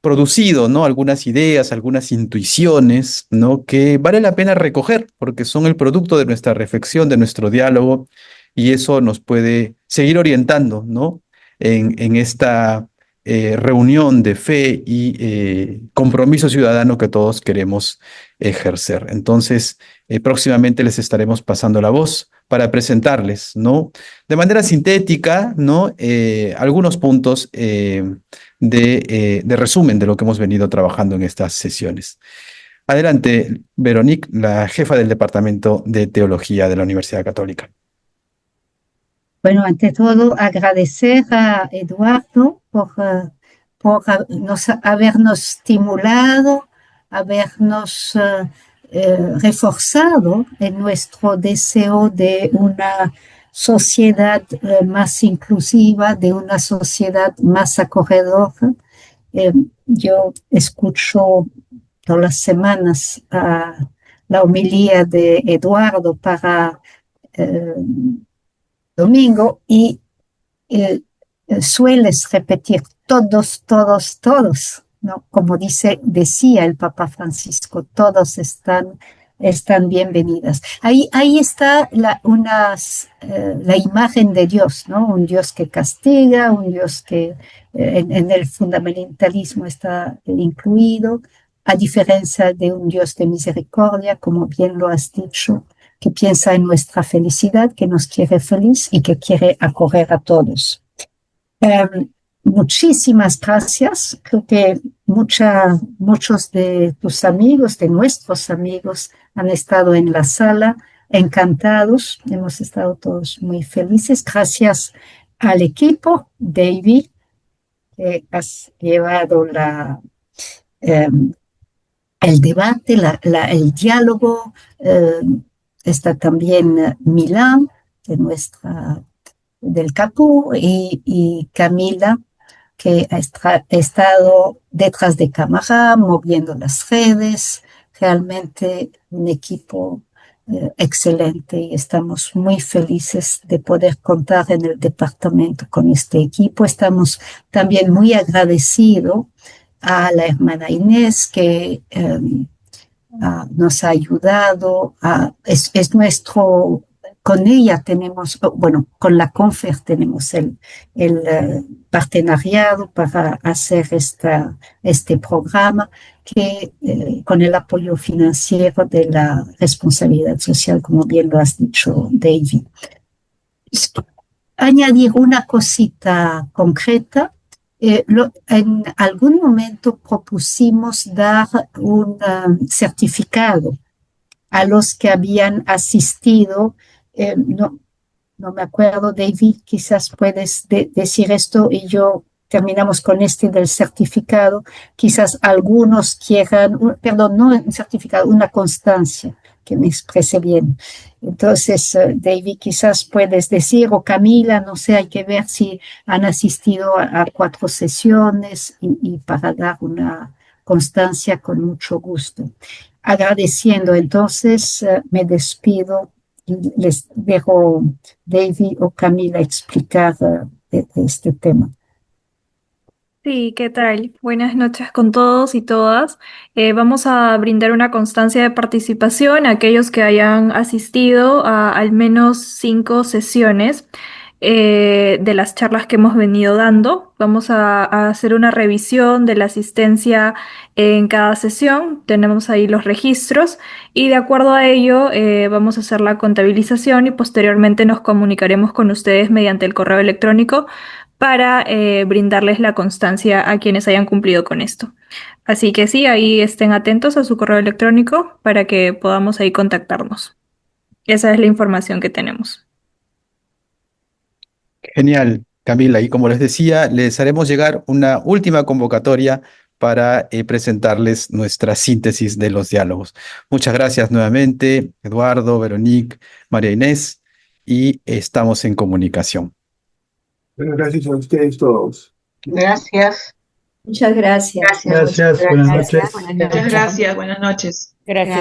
producido, ¿no?, algunas ideas, algunas intuiciones, ¿no?, que vale la pena recoger, porque son el producto de nuestra reflexión, de nuestro diálogo, y eso nos puede seguir orientando, ¿no?, en esta reunión de fe y compromiso ciudadano que todos queremos ejercer. Entonces, próximamente les estaremos pasando la voz para presentarles, ¿no?, de manera sintética, ¿no?, algunos puntos de resumen de lo que hemos venido trabajando en estas sesiones. Adelante, Veronique, la jefa del Departamento de Teología de la Universidad Católica. Bueno, ante todo, agradecer a Eduardo por habernos estimulado, habernos reforzado en nuestro deseo de una sociedad más inclusiva, de una sociedad más acogedora. Yo escucho todas las semanas la homilía de Eduardo para domingo y sueles repetir todos, todos, todos. ¿no? Como decía el Papa Francisco, todos están bienvenidas. Ahí está la imagen de Dios, ¿no? Un Dios que castiga, un Dios que en el fundamentalismo está incluido, a diferencia de un Dios de misericordia, como bien lo has dicho, que piensa en nuestra felicidad, que nos quiere feliz y que quiere acoger a todos. Muchísimas gracias. Creo que muchos de tus amigos, de nuestros amigos, han estado en la sala, encantados. Hemos estado todos muy felices. Gracias al equipo, David, que has llevado el debate, el diálogo. Está también Milán, del CAPU, y Camila, que ha estado detrás de cámara, moviendo las redes, realmente un equipo excelente, y estamos muy felices de poder contar en el departamento con este equipo. Estamos también muy agradecidos a la hermana Inés, que nos ha ayudado, es nuestro... Con ella tenemos, bueno, con la CONFER tenemos el partenariado para hacer este programa, que con el apoyo financiero de la responsabilidad social, como bien lo has dicho, David. Añadir una cosita concreta. En algún momento propusimos dar un certificado a los que habían asistido. No me acuerdo, David, quizás puedes decir esto y yo terminamos con del certificado. Quizás algunos quieran, perdón, no un certificado, una constancia, que me exprese bien. Entonces, David, quizás puedes decir, o Camila, no sé, hay que ver si han asistido a 4 sesiones y para dar una constancia con mucho gusto. Agradeciendo, entonces, me despido y les dejo David o Camila explicar este tema. Sí, ¿qué tal? Buenas noches con todos y todas. Vamos a brindar una constancia de participación a aquellos que hayan asistido a al menos 5 sesiones de las charlas que hemos venido dando. Vamos a hacer una revisión de la asistencia en cada sesión. Tenemos ahí los registros y de acuerdo a ello vamos a hacer la contabilización y posteriormente nos comunicaremos con ustedes mediante el correo electrónico para brindarles la constancia a quienes hayan cumplido con esto. Así que sí, ahí estén atentos a su correo electrónico para que podamos ahí contactarnos. Esa es la información que tenemos. Genial, Camila. Y como les decía, les haremos llegar una última convocatoria para presentarles nuestra síntesis de los diálogos. Muchas gracias nuevamente, Eduardo, Veronique, María Inés, y estamos en comunicación. Bueno, gracias a ustedes todos. Gracias. Muchas gracias. Gracias. Buenas noches. Muchas gracias. Buenas noches. Gracias.